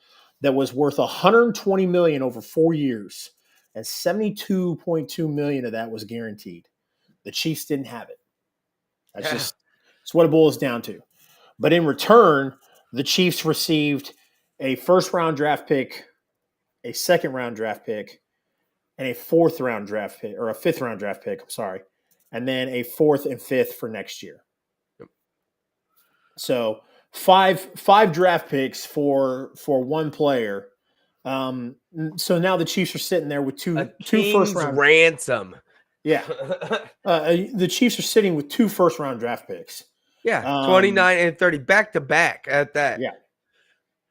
Speaker 1: that was worth 120 million over 4 years, and 72.2 million of that was guaranteed. The Chiefs didn't have it. That's
Speaker 2: Yeah.
Speaker 1: just that's what it boils down to. But in return, the Chiefs received a first round draft pick, a second round draft pick, and a fourth round draft pick, or a fifth round draft pick. I'm sorry, and then a fourth and fifth for next year. So five draft picks for one player. So now the Chiefs are sitting there with
Speaker 2: A
Speaker 1: two first
Speaker 2: king's
Speaker 1: round.
Speaker 2: ransom.
Speaker 1: Yeah, the Chiefs are sitting with two first round draft picks.
Speaker 2: Yeah,
Speaker 1: Um,
Speaker 2: 29 and 30 back to back at that.
Speaker 1: yeah,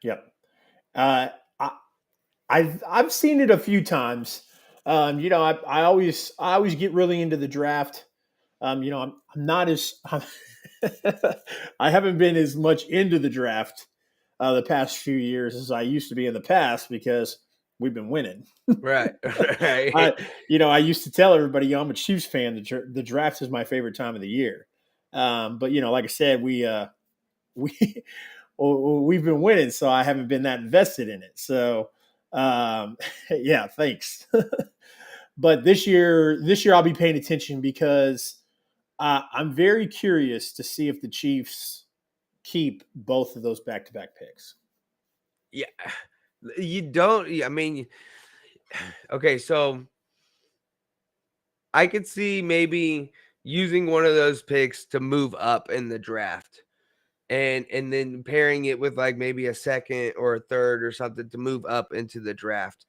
Speaker 1: yep. Uh, I, I've seen it a few times. I always get really into the draft. I'm not as I haven't been as much into the draft the past few years as I used to be in the past because we've been winning.
Speaker 2: Right. Right.
Speaker 1: I I used to tell everybody, I'm a Chiefs fan. The draft is my favorite time of the year. But like I said, we we've been winning, so I haven't been that invested in it. So yeah, thanks. But this year I'll be paying attention because I'm very curious to see if the Chiefs keep both of those back-to-back picks.
Speaker 2: Yeah. You don't, I mean, okay, so I could see maybe using one of those picks to move up in the draft and then pairing it with like maybe a second or a third or something to move up into the draft.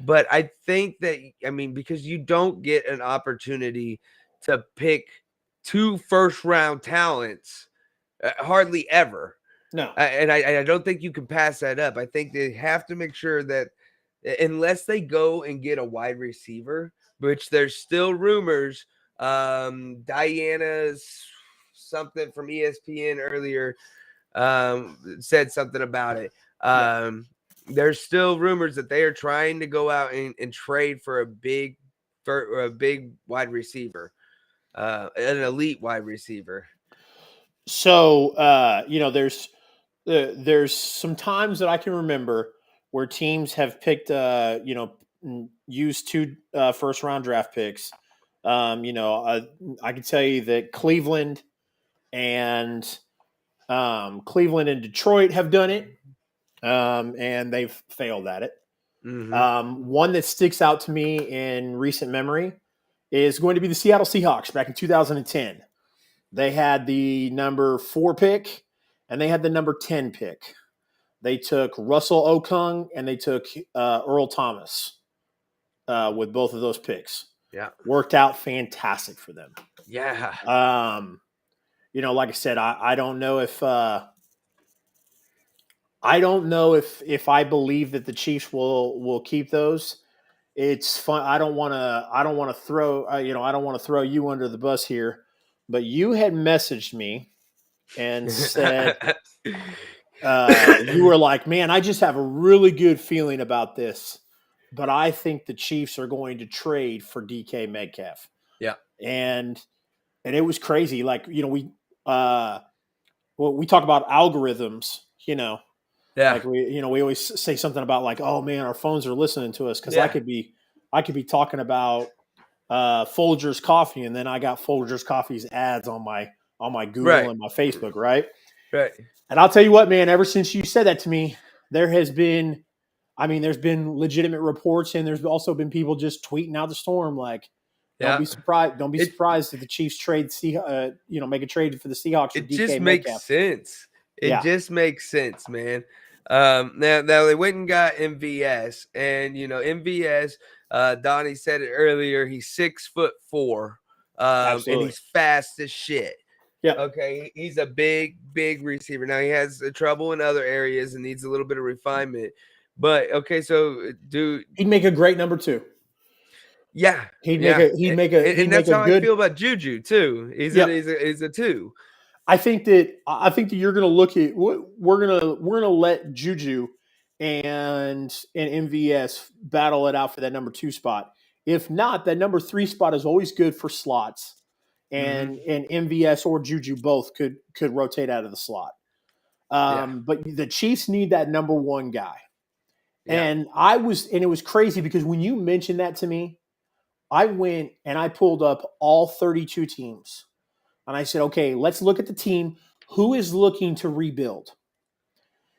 Speaker 2: But I think that, I mean, because you don't get an opportunity to pick 2 first round talents hardly ever.
Speaker 1: No,
Speaker 2: And I don't think you can pass that up. I think they have to make sure that unless they go and get a wide receiver, which there's still rumors, Diana's something from ESPN earlier said something about it.
Speaker 1: yeah.
Speaker 2: There's still rumors that they are trying to go out and trade for a big wide receiver, an elite wide receiver.
Speaker 1: So there's some times that I can remember where teams have picked used two first round draft picks. I can tell you that and Cleveland and Detroit have done it, and they've failed at it.
Speaker 2: Mm-hmm.
Speaker 1: One that sticks out to me in recent memory is going to be the Seattle Seahawks back in 2010. They had the number 4 pick and they had the number 10 pick. They took Russell Okung and they took Earl Thomas with both of those picks.
Speaker 2: Yeah.
Speaker 1: Worked out fantastic for them.
Speaker 2: Yeah.
Speaker 1: Like I said, I don't know if I believe that the Chiefs will keep those. It's fun. I don't want to throw I don't want to throw you under the bus here, but you had messaged me and said you were like, man, I just have a really good feeling about this, but I think the Chiefs are going to trade for DK Metcalf.
Speaker 2: Yeah.
Speaker 1: And it was crazy. Like, we talk about algorithms,
Speaker 2: Yeah.
Speaker 1: like we always say something about like, oh man, our phones are listening to us. Cause
Speaker 2: Yeah.
Speaker 1: I could be talking about Folgers coffee. And then I got Folgers coffee's ads on my Google
Speaker 2: Right.
Speaker 1: and my Facebook. Right.
Speaker 2: Right.
Speaker 1: And I'll tell you what, man, ever since you said that to me, there's been legitimate reports and there's also been people just tweeting out the storm. Like,
Speaker 2: Yeah.
Speaker 1: Don't be surprised if the Chiefs make a trade for the Seahawks for
Speaker 2: It
Speaker 1: DK
Speaker 2: just
Speaker 1: Metcalf.
Speaker 2: makes sense. It
Speaker 1: Yeah.
Speaker 2: just makes sense, man. Now they went and got MVS, and MVS. Donnie said it earlier. He's 6'4", and
Speaker 1: Absolutely.
Speaker 2: he's fast as shit.
Speaker 1: Yeah.
Speaker 2: Okay, he's a big receiver. Now he has trouble in other areas and needs a little bit of refinement. But okay, so dude,
Speaker 1: he'd make a great number 2.
Speaker 2: Yeah,
Speaker 1: He'd make
Speaker 2: and that's how
Speaker 1: good,
Speaker 2: I feel about Juju too. He's a 2.
Speaker 1: I think that you're going to look at we're going to let Juju and MVS battle it out for that number 2 spot. If not, that number 3 spot is always good for slots, and MVS or Juju both could rotate out of the slot. But the Chiefs need that number 1 guy. Yeah. And it was crazy because when you mentioned that to me, I went and I pulled up all 32 teams. And I said, okay, let's look at the team who is looking to rebuild.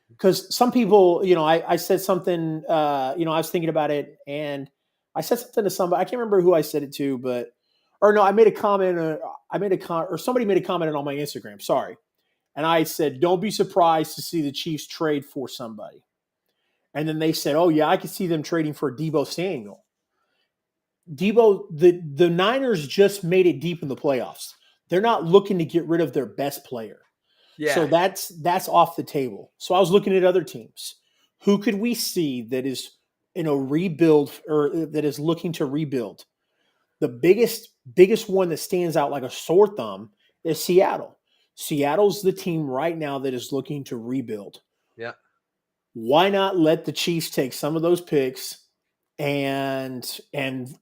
Speaker 1: Because some people, I said something, I was thinking about it and I said something to somebody. I can't remember who I said it to, I made a comment. Or somebody made a comment on my Instagram. Sorry. And I said, don't be surprised to see the Chiefs trade for somebody. And then they said, oh, yeah, I could see them trading for Deebo Samuel. The Niners just made it deep in the playoffs. They're not looking to get rid of their best player. Yeah. So that's off the table. So I was looking at other teams. Who could we see that is in a rebuild or that is looking to rebuild? The biggest biggest one that stands out like a sore thumb is Seattle. Seattle's the team right now that is looking to rebuild.
Speaker 2: Yeah.
Speaker 1: Why not let the Chiefs take some of those picks and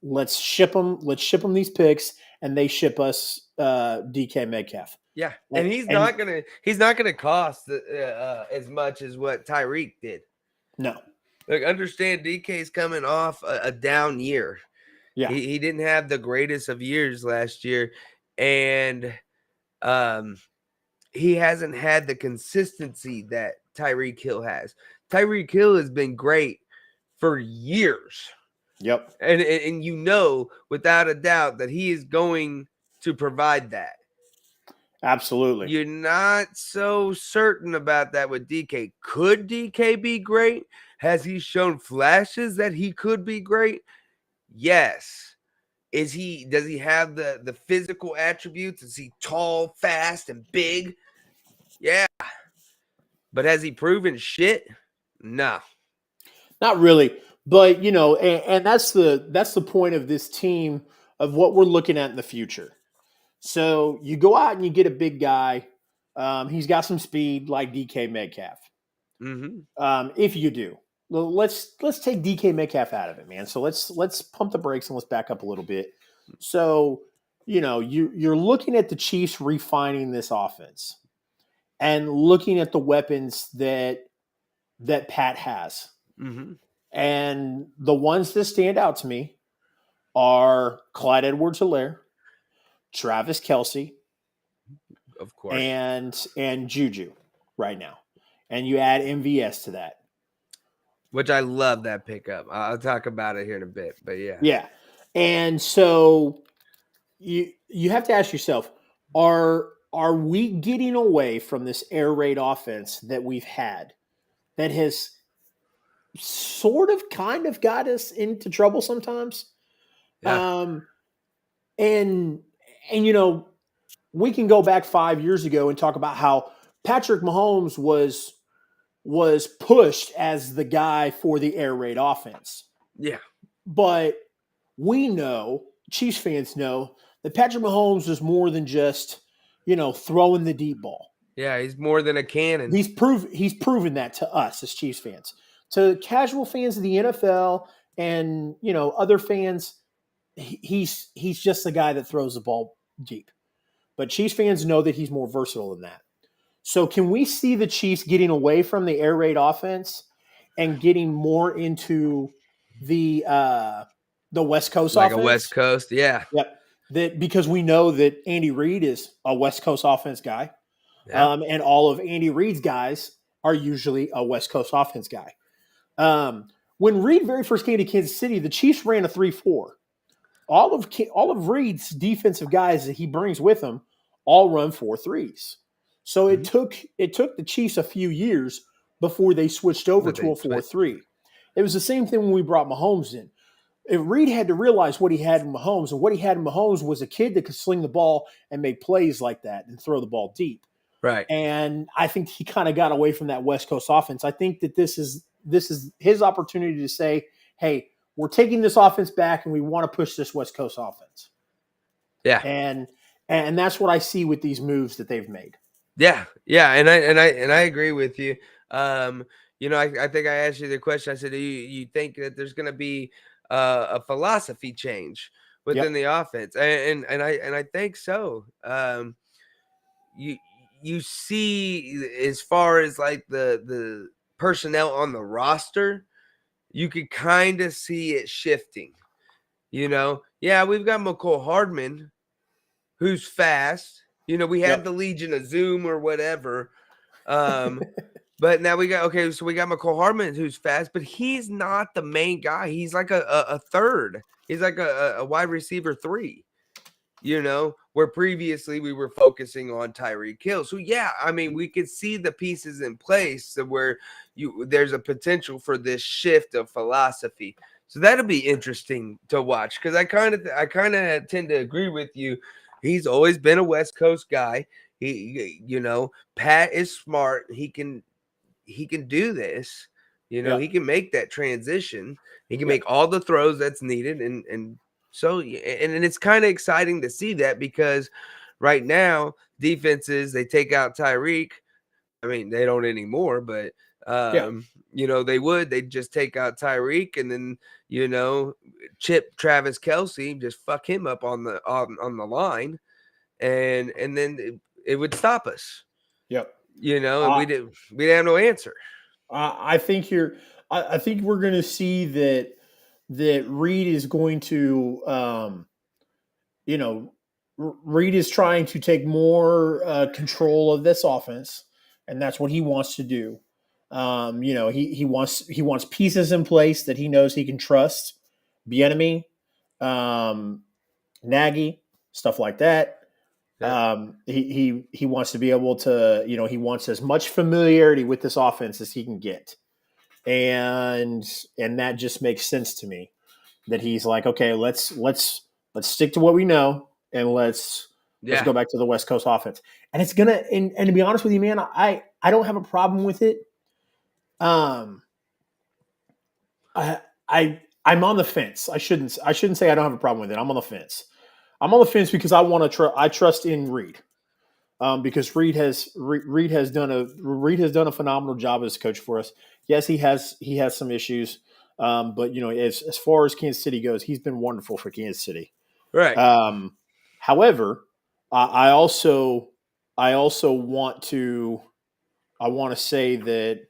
Speaker 1: let's ship them? Let's ship them these picks, and they ship us DK Metcalf.
Speaker 2: Yeah.
Speaker 1: And,
Speaker 2: And he's not gonna cost as much as what Tyreek did.
Speaker 1: no,
Speaker 2: Like, understand DK's coming off a down year.
Speaker 1: yeah,
Speaker 2: He didn't have the greatest of years last year, and he hasn't had the consistency that Tyreek Hill has. Tyreek Hill has been great for years.
Speaker 1: yep,
Speaker 2: And you know without a doubt that he is going to provide that.
Speaker 1: absolutely.
Speaker 2: You're not so certain about that with DK. Could DK be great? Has he shown flashes that he could be great? Yes. Does he have the physical attributes? Is he tall, fast, and big? Yeah. But has he proven shit? No.
Speaker 1: Not really, but and that's the point of this team of what we're looking at in the future. So you go out and you get a big guy. He's got some speed like DK Metcalf.
Speaker 2: Mm-hmm.
Speaker 1: If you do, let's take DK Metcalf out of it, man. So let's pump the brakes and let's back up a little bit. So you're looking at the Chiefs refining this offense and looking at the weapons that Pat has.
Speaker 2: Mm-hmm.
Speaker 1: And the ones that stand out to me are Clyde Edwards-Helaire, Travis Kelce,
Speaker 2: Of course.
Speaker 1: and Juju right now. And you add MVS to that.
Speaker 2: Which I love that pickup. I'll talk about it here in a bit, but yeah.
Speaker 1: Yeah. And so you have to ask yourself, are we getting away from this air raid offense that we've had that has sort of kind of got us into trouble sometimes?
Speaker 2: Yeah.
Speaker 1: And we can go back 5 years ago and talk about how Patrick Mahomes was pushed as the guy for the air raid offense.
Speaker 2: Yeah.
Speaker 1: But we know, Chiefs fans know, that Patrick Mahomes is more than just, throwing the deep ball.
Speaker 2: Yeah, he's more than a cannon.
Speaker 1: He's proven that to us as Chiefs fans. To casual fans of the NFL and, other fans, he's just the guy that throws the ball deep. But Chiefs fans know that he's more versatile than that. So can we see the Chiefs getting away from the air raid offense and getting more into the West Coast
Speaker 2: like
Speaker 1: offense?
Speaker 2: A West Coast, yeah.
Speaker 1: Yep. That because we know that Andy Reid is a West Coast offense guy.
Speaker 2: Yeah.
Speaker 1: And all of Andy Reid's guys are usually a West Coast offense guy. When Reid very first came to Kansas City, the Chiefs ran a 3-4. All of Reid's defensive guys that he brings with him all run 4-3s. So it took the Chiefs a few years before they switched over to a 4-3. It was the same thing when we brought Mahomes in. If Reid had to realize what he had in Mahomes, and what he had in Mahomes was a kid that could sling the ball and make plays like that and throw the ball deep.
Speaker 2: Right.
Speaker 1: And I think he kind of got away from that West Coast offense. I think that this is his opportunity to say, hey, we're taking this offense back and we want to push this West Coast offense.
Speaker 2: Yeah.
Speaker 1: And that's what I see with these moves that they've made.
Speaker 2: Yeah. Yeah. And I agree with you. I think I asked you the question. I said, do you think that there's going to be a philosophy change within the offense? And I think so. You see, as far as like the personnel on the roster, you could kind of see it shifting. Yeah, we've got McCole Hardman, who's fast. We had the Legion of Zoom or whatever. But now we got McCole Hardman, who's fast, but he's not the main guy. He's like a third. He's like a wide receiver 3. Where previously we were focusing on Tyreek Hill. So yeah, I mean, we could see the pieces in place where there's a potential for this shift of philosophy. So that'll be interesting to watch, because I kind of tend to agree with you. He's always been a West Coast guy. Pat is smart. He can do this. He can make that transition. He can make all the throws that's needed, and So, and it's kind of exciting to see that, because right now defenses, they take out Tyreek. I mean, they don't anymore, but
Speaker 1: Yeah.
Speaker 2: they'd just take out Tyreek, and then chip Travis Kelce, just fuck him up on the line, and then it would stop us.
Speaker 1: Yep.
Speaker 2: And
Speaker 1: Uh,
Speaker 2: we'd have no answer.
Speaker 1: I think I think we're going to see that Reed is going to, you know, Reed is trying to take more control of this offense, and that's what he wants to do. He wants pieces in place that he knows he can trust. Bieniemy, um, Nagy, stuff like that.
Speaker 2: Yeah.
Speaker 1: He wants to be able to, he wants as much familiarity with this offense as he can get, and that just makes sense to me. That he's like, okay, let's stick to what we know, and let's
Speaker 2: Yeah.
Speaker 1: go back to the West Coast offense. And it's gonna, and to be honest with you, man, I don't have a problem with it. Um, I'm on the fence. I shouldn't say I don't have a problem with it. I'm on the fence. I'm on the fence because I trust in Reed. Because Reed has done a phenomenal job as a coach for us. Yes, he has some issues, but as far as Kansas City goes, he's been wonderful for Kansas City.
Speaker 2: Right.
Speaker 1: However, I also want to say that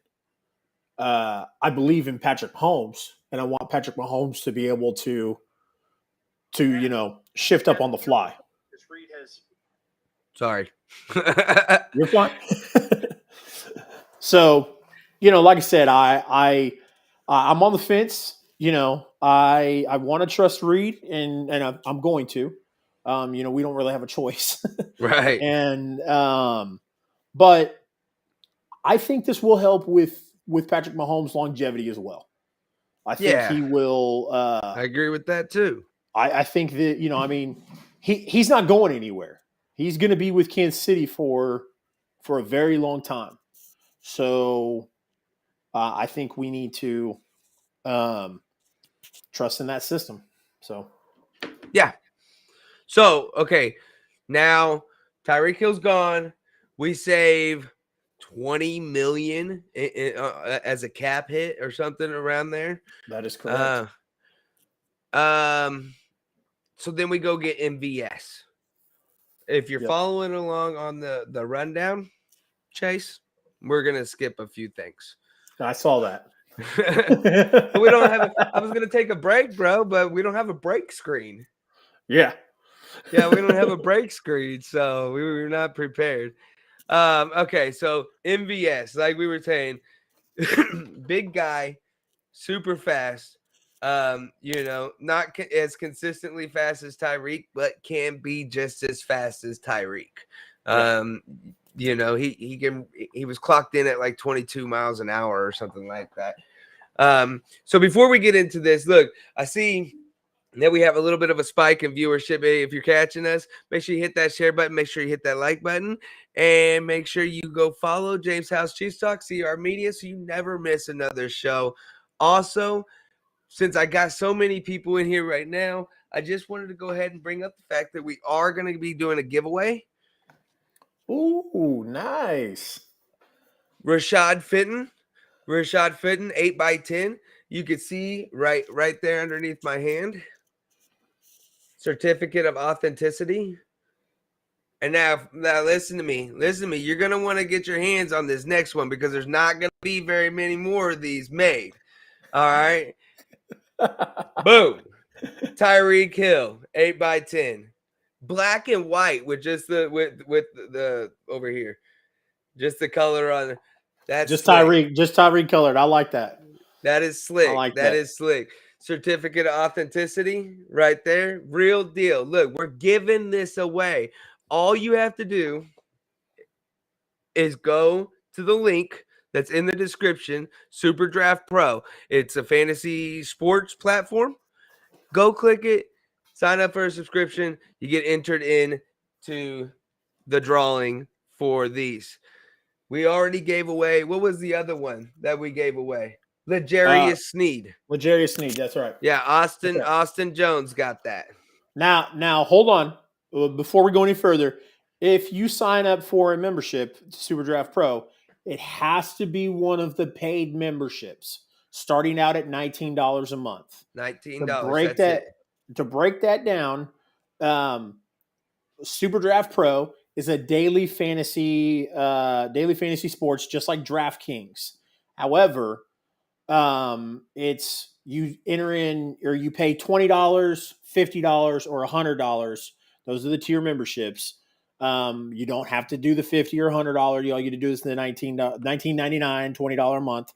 Speaker 1: I believe in Patrick Mahomes, and I want Patrick Mahomes to be able to shift up on the fly.
Speaker 2: Sorry.
Speaker 1: You're fine. So, like I said, I'm on the fence. I want to trust Reed, and I'm going to. We don't really have a choice,
Speaker 2: Right.
Speaker 1: and but I think this will help with Patrick Mahomes' longevity as well. I think
Speaker 2: Yeah.
Speaker 1: he will.
Speaker 2: I agree with that too.
Speaker 1: I think that I mean, he's not going anywhere. He's going to be with Kansas City for a very long time. So I think we need to trust in that system. So
Speaker 2: Yeah. So, okay, now Tyreek Hill's gone. We save 20 million as a cap hit or something around there.
Speaker 1: that is correct.
Speaker 2: So then we go get MVS. If you're
Speaker 1: Yep.
Speaker 2: following along on the rundown, Chase, we're gonna skip a few things.
Speaker 1: I saw that.
Speaker 2: We don't have I was gonna take a break, bro, but we don't have a break screen.
Speaker 1: Yeah.
Speaker 2: Yeah, we don't have a break screen, so we were not prepared. Okay, so MVS, like we were saying, big guy, super fast. Not as consistently fast as Tyreek, but can be just as fast as Tyreek. He was clocked in at like 22 miles an hour or something like that. So before we get into this, look, I see that we have a little bit of a spike in viewership. If you're catching us, make sure you hit that share button, make sure you hit that like button, and make sure you go follow Jaymes Howell Chiefs Talk, see our media, so you never miss another show. Also, since I got so many people in here right now, I just wanted to go ahead and bring up the fact that we are going to be doing a giveaway.
Speaker 1: Ooh, nice.
Speaker 2: Rashad Fitton, 8x10. You can see right there underneath my hand. Certificate of authenticity. And now listen to me. You're going to want to get your hands on this next one, because there's not going to be very many more of these made. All right. Boom. Tyreek Hill, 8x10. Black and white with just the over here. Just the color on it. That's
Speaker 1: just
Speaker 2: slick.
Speaker 1: Tyreek colored. I like that.
Speaker 2: That is slick.
Speaker 1: I like
Speaker 2: that
Speaker 1: that.
Speaker 2: is slick. Certificate of authenticity right there. Real deal. Look, we're giving this away. All you have to do is go to the link that's in the description, Superdraft Pro. It's a fantasy sports platform. Go click it, sign up for a subscription. You get entered in to the drawing for these. We already gave away. What was the other one that we gave away? L'Jarius Sneed.
Speaker 1: L'Jarius Sneed. That's right.
Speaker 2: Yeah,
Speaker 1: That's right.
Speaker 2: Austin Jones got that.
Speaker 1: Now, hold on. Before we go any further, if you sign up for a membership to Superdraft Pro, it has to be one of the paid memberships, starting out at $19 a month.
Speaker 2: $19. That's it.
Speaker 1: To break that down, Superdraft Pro is a daily fantasy sports, just like DraftKings. However, it's you enter in or you pay $20, $50, or $100. Those are the tier memberships. You don't have to do the $50 or $100. All you get to do is the $19.99, $20 a month,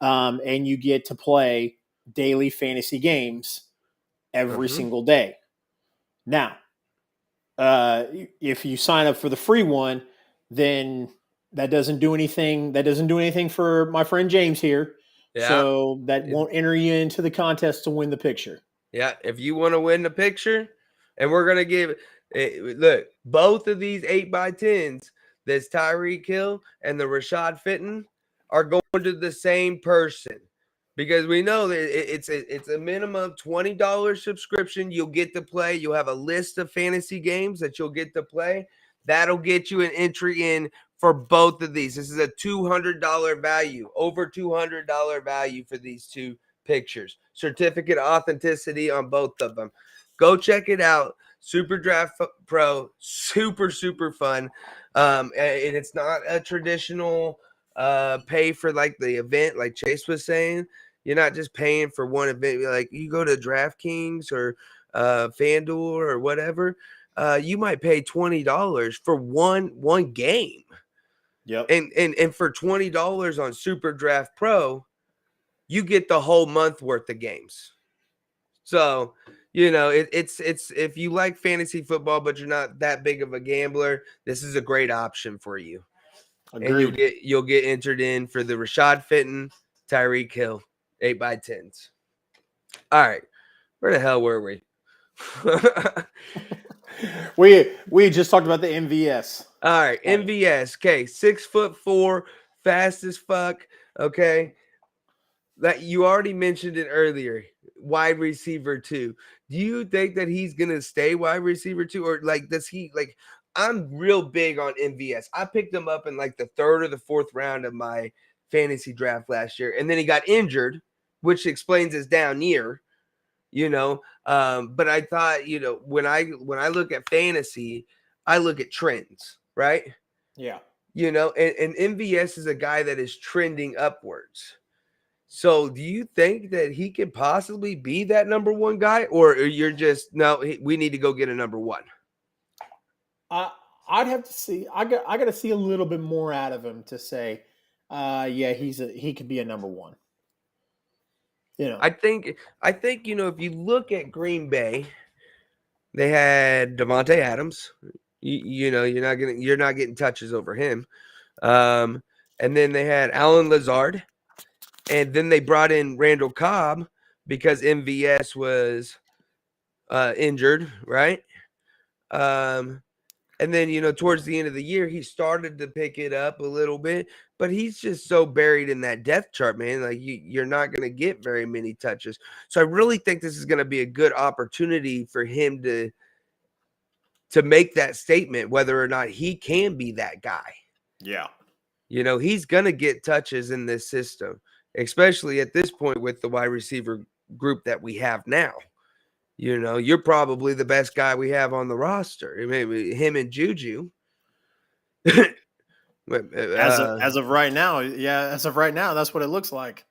Speaker 1: and you get to play daily fantasy games every single day. Now, if you sign up for the free one, then that doesn't do anything. That doesn't do anything for my friend James here.
Speaker 2: Yeah.
Speaker 1: So that won't enter you into the contest to win the picture.
Speaker 2: Yeah, if you want to win the picture, and we're gonna give look, both of these 8x10s, this Tyreek Hill and the Rashad Fenton, are going to the same person. Because we know that it's a minimum of $20 subscription. You'll get to play. You'll have a list of fantasy games that you'll get to play. That'll get you an entry in for both of these. This is a $200 value, over $200 value for these two pictures. Certificate of authenticity on both of them. Go check it out. Superdraft Pro, super fun. And it's not a traditional pay for like the event, like Chase was saying. You're not just paying for one event. Like you go to DraftKings or FanDuel or whatever, you might pay $20 for one game.
Speaker 1: Yep.
Speaker 2: And for $20 on Superdraft Pro, you get the whole month worth of games. So, it's if you like fantasy football, but you're not that big of a gambler, this is a great option for you.
Speaker 1: Agreed.
Speaker 2: And you'll get entered in for the Rashad Fenton, Tyreek Hill 8x10s. All right. Where the hell were we?
Speaker 1: we just talked about the MVS.
Speaker 2: All right, MVS. Okay, 6'4", fast as fuck. Okay, that you already mentioned it earlier. Wide receiver 2. Do you think that he's gonna stay wide receiver 2, or like does he like? I'm real big on MVS. I picked him up in like the 3rd or the 4th round of my fantasy draft last year, and then he got injured, which explains his down year. But I thought, when I look at fantasy, I look at trends, right?
Speaker 1: Yeah.
Speaker 2: And MVS is a guy that is trending upwards. So do you think that he could possibly be that number 1 guy, or you're just, no, we need to go get a number 1?
Speaker 1: I'd have to see. I got to see a little bit more out of him to say, yeah, he could be a number 1.
Speaker 2: I think if you look at Green Bay, they had Devontae Adams. You're not getting touches over him. And then they had Alan Lazard, and then they brought in Randall Cobb because MVS was injured, right? And then, towards the end of the year, he started to pick it up a little bit, but he's just so buried in that depth chart, man. Like you're not going to get very many touches. So I really think this is going to be a good opportunity for him to make that statement, whether or not he can be that guy.
Speaker 1: Yeah.
Speaker 2: He's going to get touches in this system, especially at this point with the wide receiver group that we have now. You're probably the best guy we have on the roster. Maybe him and Juju.
Speaker 1: As of right now, yeah. As of right now, that's what it looks like.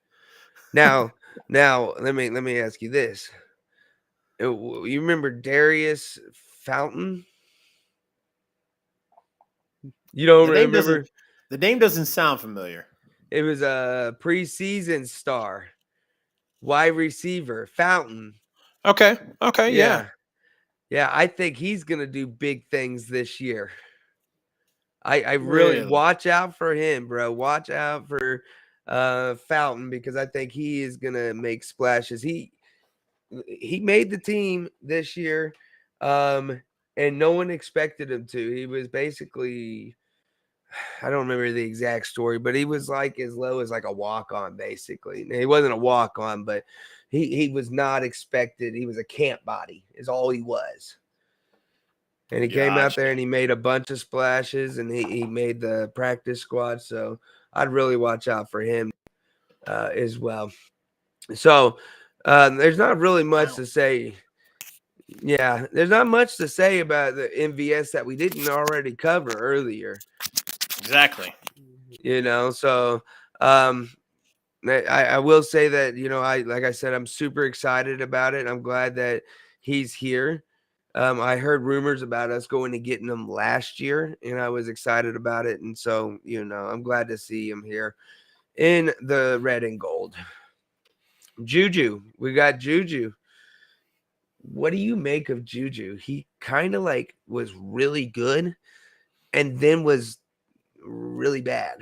Speaker 2: Now, let me ask you this: you remember Darius Fountain? You don't remember?
Speaker 1: The name doesn't sound familiar.
Speaker 2: It was a preseason star, wide receiver, Fountain.
Speaker 1: Okay. Yeah.
Speaker 2: Yeah, I think he's going to do big things this year. I really watch out for him, bro. Watch out for Fountain, because I think he is going to make splashes. He made the team this year, and no one expected him to. He was basically I don't remember the exact story, but he was like as low as like a walk on, basically. He wasn't a walk on, but he was not expected. He was a camp body, is all he was. And he came out
Speaker 1: Gotcha.
Speaker 2: there and he made a bunch of splashes, and he made the practice squad. So I'd really watch out for him as well. So there's not really much to say. Yeah, there's not much to say about the MVS that we didn't already cover earlier.
Speaker 1: Exactly.
Speaker 2: So I will say that, like I said, I'm super excited about it. I'm glad that he's here. I heard rumors about us going to getting him last year, and I was excited about it. And so, I'm glad to see him here in the red and gold. Juju, we got Juju. What do you make of Juju? He kind of like was really good and then was really bad.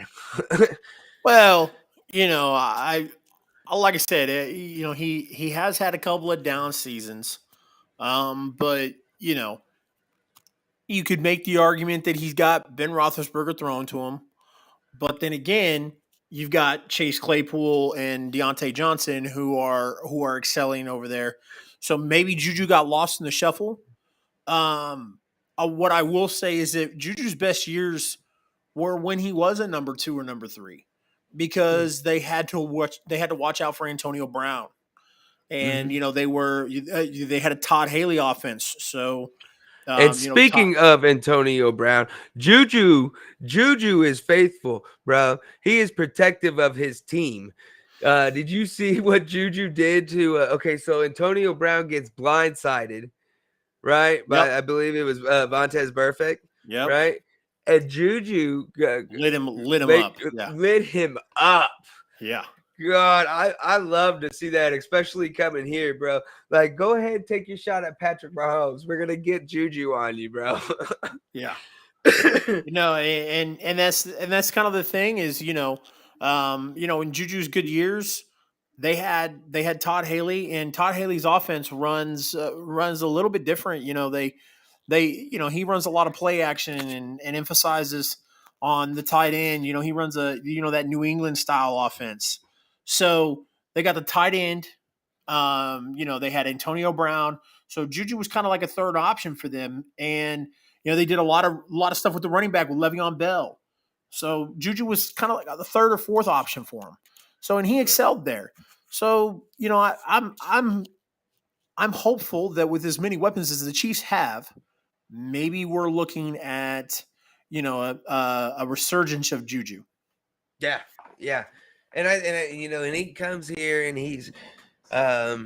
Speaker 1: Well, I like I said, he has had a couple of down seasons, but you could make the argument that he's got Ben Roethlisberger thrown to him, but then again, you've got Chase Claypool and Deontay Johnson who are excelling over there. So maybe Juju got lost in the shuffle. What I will say is that Juju's best years were when he was a number 2 or number 3, because they had to watch out for Antonio Brown, and
Speaker 2: Mhm.
Speaker 1: they had a Todd Haley offense. So
Speaker 2: And
Speaker 1: Todd,
Speaker 2: speaking of Antonio Brown, Juju is faithful, bro. He is protective of his team. Did you see what Juju did to? Okay, so Antonio Brown gets blindsided, right?
Speaker 1: yep,
Speaker 2: By I believe it was Vontez Perfect,
Speaker 1: yep,
Speaker 2: right? And Juju
Speaker 1: lit him up. Yeah,
Speaker 2: lit him up.
Speaker 1: yeah,
Speaker 2: God, I love to see that, especially coming here, bro. Like, go ahead and take your shot at Patrick Mahomes. We're gonna get Juju on you, bro.
Speaker 1: yeah. And that's kind of the thing is, in Juju's good years, they had Todd Haley, and Todd Haley's offense runs a little bit different. He runs a lot of play action and emphasizes on the tight end. He runs that New England style offense. So they got the tight end. They had Antonio Brown. So Juju was kind of like a third option for them, and they did a lot of stuff with the running back with Le'Veon Bell. So Juju was kind of like the third or fourth option for him. So and he excelled there. So I'm hopeful that with as many weapons as the Chiefs have, maybe we're looking at a resurgence of Juju.
Speaker 2: Yeah, yeah. And he comes here and he's a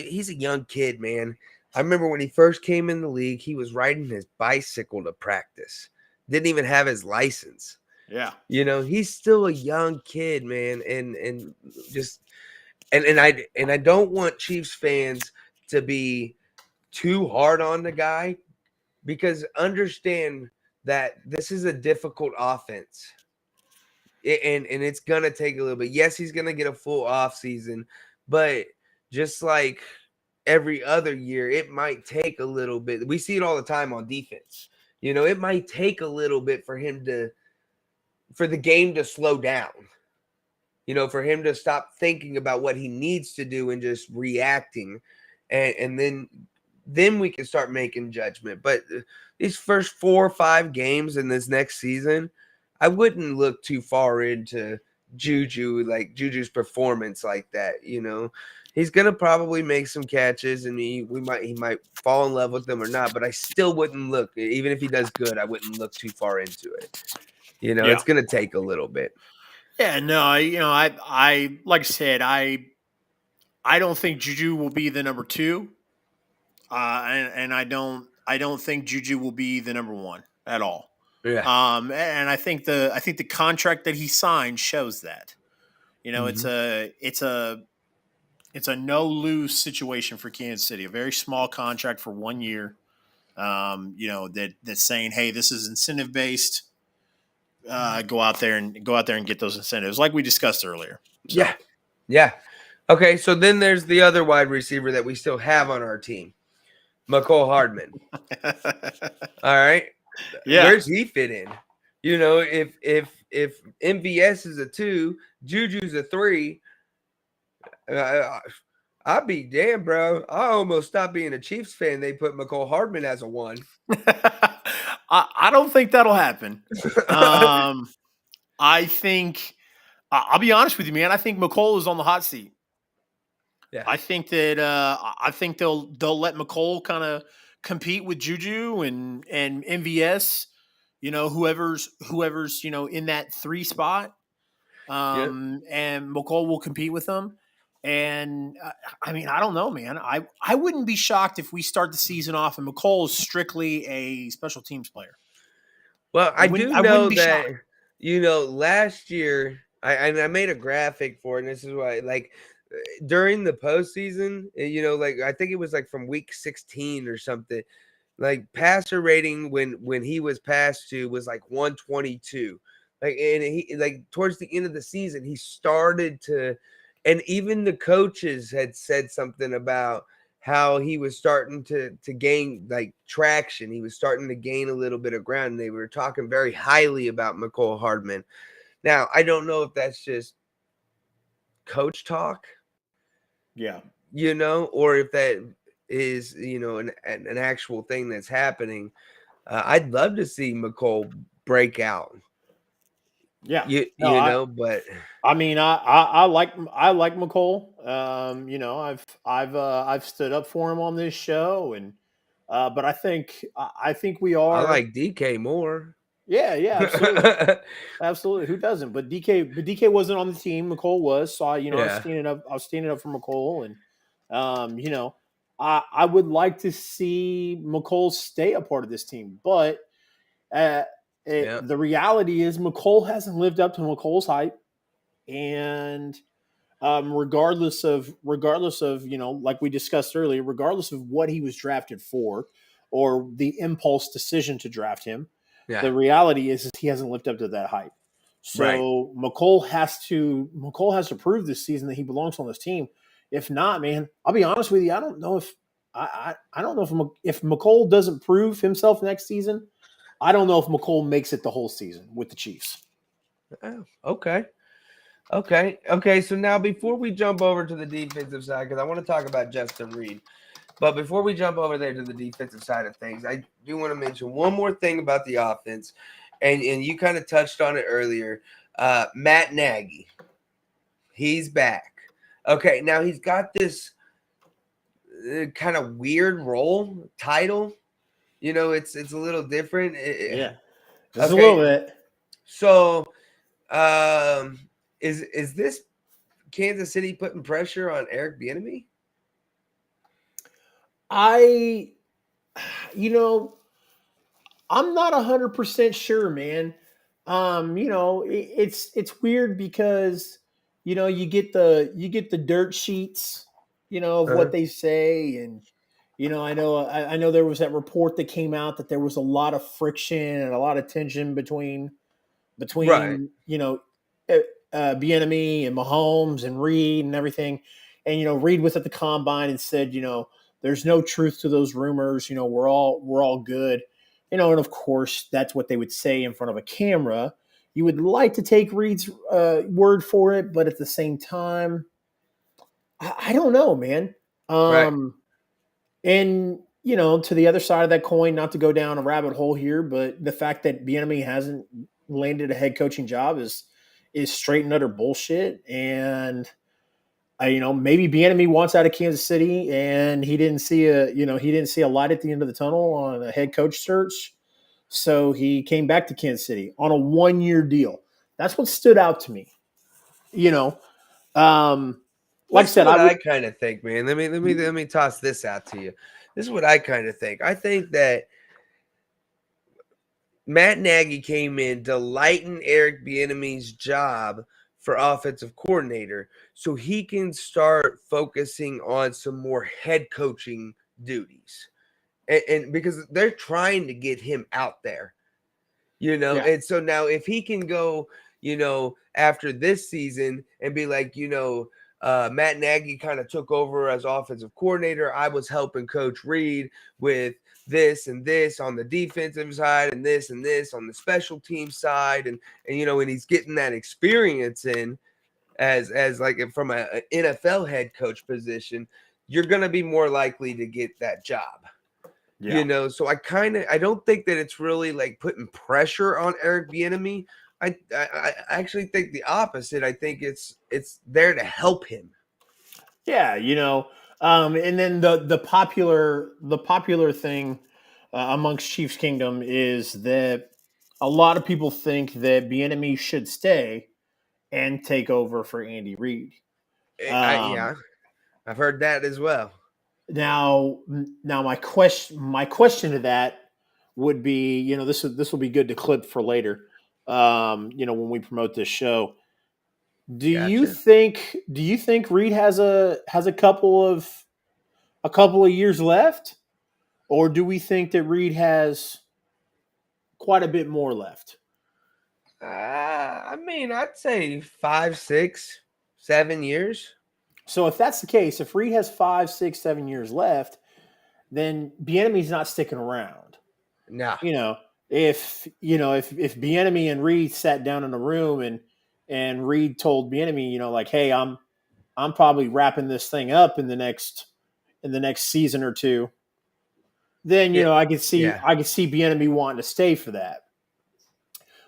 Speaker 2: young kid, man. I remember when he first came in the league, he was riding his bicycle to practice. Didn't even have his license.
Speaker 1: Yeah.
Speaker 2: He's still a young kid, man, and just and I don't want Chiefs fans to be too hard on the guy, because understand that this is a difficult offense. And it's gonna take a little bit. Yes, he's gonna get a full off season, but just like every other year, it might take a little bit. We see it all the time on defense. It might take a little bit for the game to slow down. For him to stop thinking about what he needs to do and just reacting, and then we can start making judgment. But these first 4 or 5 games in this next season, I wouldn't look too far into Juju's performance like that. He's gonna probably make some catches, and he might fall in love with them or not. But I still wouldn't look, even if he does good, I wouldn't look too far into it.
Speaker 1: Yeah.
Speaker 2: It's gonna take a little bit.
Speaker 1: Yeah, no, I like I said, I don't think Juju will be the number 2. And I don't think Juju will be the number 1 at all.
Speaker 2: Yeah.
Speaker 1: And I think the contract that he signed shows that. It's
Speaker 2: Mhm.
Speaker 1: a no lose situation for Kansas City. A very small contract for 1 year. That's saying, hey, this is incentive based. Go out there and get those incentives, like we discussed earlier. So
Speaker 2: Yeah. Yeah. Okay, so then there's the other wide receiver that we still have on our team, McCole Hardman. All right.
Speaker 1: yeah,
Speaker 2: Where's he fit in? You know, if MVS is a 2, Juju's a 3, uh, I'd be damn, bro. I almost stopped being a Chiefs fan. They put McCole Hardman as a 1.
Speaker 1: I don't think that'll happen. Um, I think I'll be honest with you, man. I think McCole is on the hot seat.
Speaker 2: Yeah.
Speaker 1: I think that I think they'll let McCole kind of compete with Juju and MVS. You know, whoever's in that 3 spot.
Speaker 2: Yeah.
Speaker 1: And McCole will compete with them. And I mean, I don't know, man. I wouldn't be shocked if we start the season off and McCole is strictly a special teams player.
Speaker 2: Well, I do
Speaker 1: I wouldn't
Speaker 2: know
Speaker 1: be
Speaker 2: that,
Speaker 1: shocked.
Speaker 2: last year I made a graphic for it, and this is why, like, during the postseason, like I think it was like from week 16 or something. Like passer rating when he was passed to was like 122. Like, and he, like, towards the end of the season, he started to, and even the coaches had said something about how he was starting to gain like traction. He was starting to gain a little bit of ground. And they were talking very highly about McCole Hardman. Now, I don't know if that's just coach talk,
Speaker 1: Yeah.
Speaker 2: or if that is, an actual thing that's happening. I'd love to see McCole break out,
Speaker 1: Yeah. No,
Speaker 2: but
Speaker 1: I mean, I like McCole. I've stood up for him on this show, and but I think we
Speaker 2: I
Speaker 1: are.
Speaker 2: like DK more.
Speaker 1: Yeah, yeah, absolutely. Absolutely. Who doesn't? But DK wasn't on the team. McCole was. So I was
Speaker 2: Yeah,
Speaker 1: standing up. I was standing up for McCole, and I would like to see McCole stay a part of this team. But uh,
Speaker 2: yeah,
Speaker 1: the reality is McCole hasn't lived up to McCole's hype, and regardless of like we discussed earlier, regardless of what he was drafted for, or the impulse decision to draft him,
Speaker 2: yeah.
Speaker 1: the reality is he hasn't lived up to that hype.
Speaker 2: Right.
Speaker 1: So McCole has to prove this season that he belongs on this team. If not, man, I'll be honest with you. I don't know if I don't know if McCole doesn't prove himself next season. I don't know if McCole makes it the whole season with the Chiefs.
Speaker 2: Oh, okay. Okay. So now, before we jump over to the defensive side, because I want to talk about Justin Reed, but before we jump over there to the defensive side of things, I do want to mention one more thing about the offense, and you kind of touched on it earlier. Matt Nagy, he's back. Okay, now he's got this kind of weird role title. It's a little different.
Speaker 1: Yeah, just a little
Speaker 2: Okay,
Speaker 1: bit.
Speaker 2: so is this Kansas City putting pressure on Eric Bieniemy?
Speaker 1: I, you know, I'm not 100% sure, man. It's weird because you get the dirt sheets, of
Speaker 2: Uh-huh.
Speaker 1: what they say, and I know there was that report that came out that there was a lot of friction and a lot of tension between
Speaker 2: Right.
Speaker 1: between uh, Bieniemy and Mahomes and Reed and everything. And Reed was at the combine and said, there's no truth to those rumors. We're all good. And of course that's what they would say in front of a camera. You would like to take Reed's word for it, but at the same time, I don't know, man.
Speaker 2: Right.
Speaker 1: Um, and to the other side of that coin, not to go down a rabbit hole here, but the fact that Bieniemy hasn't landed a head coaching job is straight and utter bullshit. And maybe Bieniemy wants out of Kansas City, and he didn't see a light at the end of the tunnel on a head coach search, so he came back to Kansas City on a 1-year deal. That's what stood out to me. You know, um, like I
Speaker 2: This is
Speaker 1: said,
Speaker 2: what
Speaker 1: I would.
Speaker 2: I kind of think, man. Let me toss this out to you. This is what I kind of think. I think that Matt Nagy came in to lighten Eric Bieniemy's job for offensive coordinator, so he can start focusing on some more head coaching duties, and because they're trying to get him out there.
Speaker 1: Yeah.
Speaker 2: And so now if he can go, after this season and be like, Matt Nagy kind of took over as offensive coordinator. I was helping Coach Reed with this and this on the defensive side and this on the special team side. And and he's getting that experience in as like from a NFL head coach position, you're going to be more likely to get that job.
Speaker 1: Yeah.
Speaker 2: So I don't think that it's really like putting pressure on Eric Bieniemy. I actually think the opposite. I think it's there to help him.
Speaker 1: Yeah, and then the popular thing amongst Chiefs Kingdom is that a lot of people think that Bieniemy should stay and take over for Andy Reid. Um,
Speaker 2: Yeah, I've heard that as well.
Speaker 1: now my question to that would be, this will be good to clip for later. When we promote this show,
Speaker 2: Gotcha.
Speaker 1: do you think Reid has a couple of years left, or do we think that Reid has quite a bit more left?
Speaker 2: I mean, I'd say 5, 6, 7 years.
Speaker 1: So if that's the case, if Reid has 5, 6, 7 years left, then Bieniemy's not sticking around.
Speaker 2: No.
Speaker 1: You know, if Bieniemy and Reid sat down in a room and Reid told Bieniemy, like, hey, I'm probably wrapping this thing up in the next season or two, then
Speaker 2: Yeah.
Speaker 1: I could see
Speaker 2: Yeah.
Speaker 1: Bieniemy wanting to stay for that.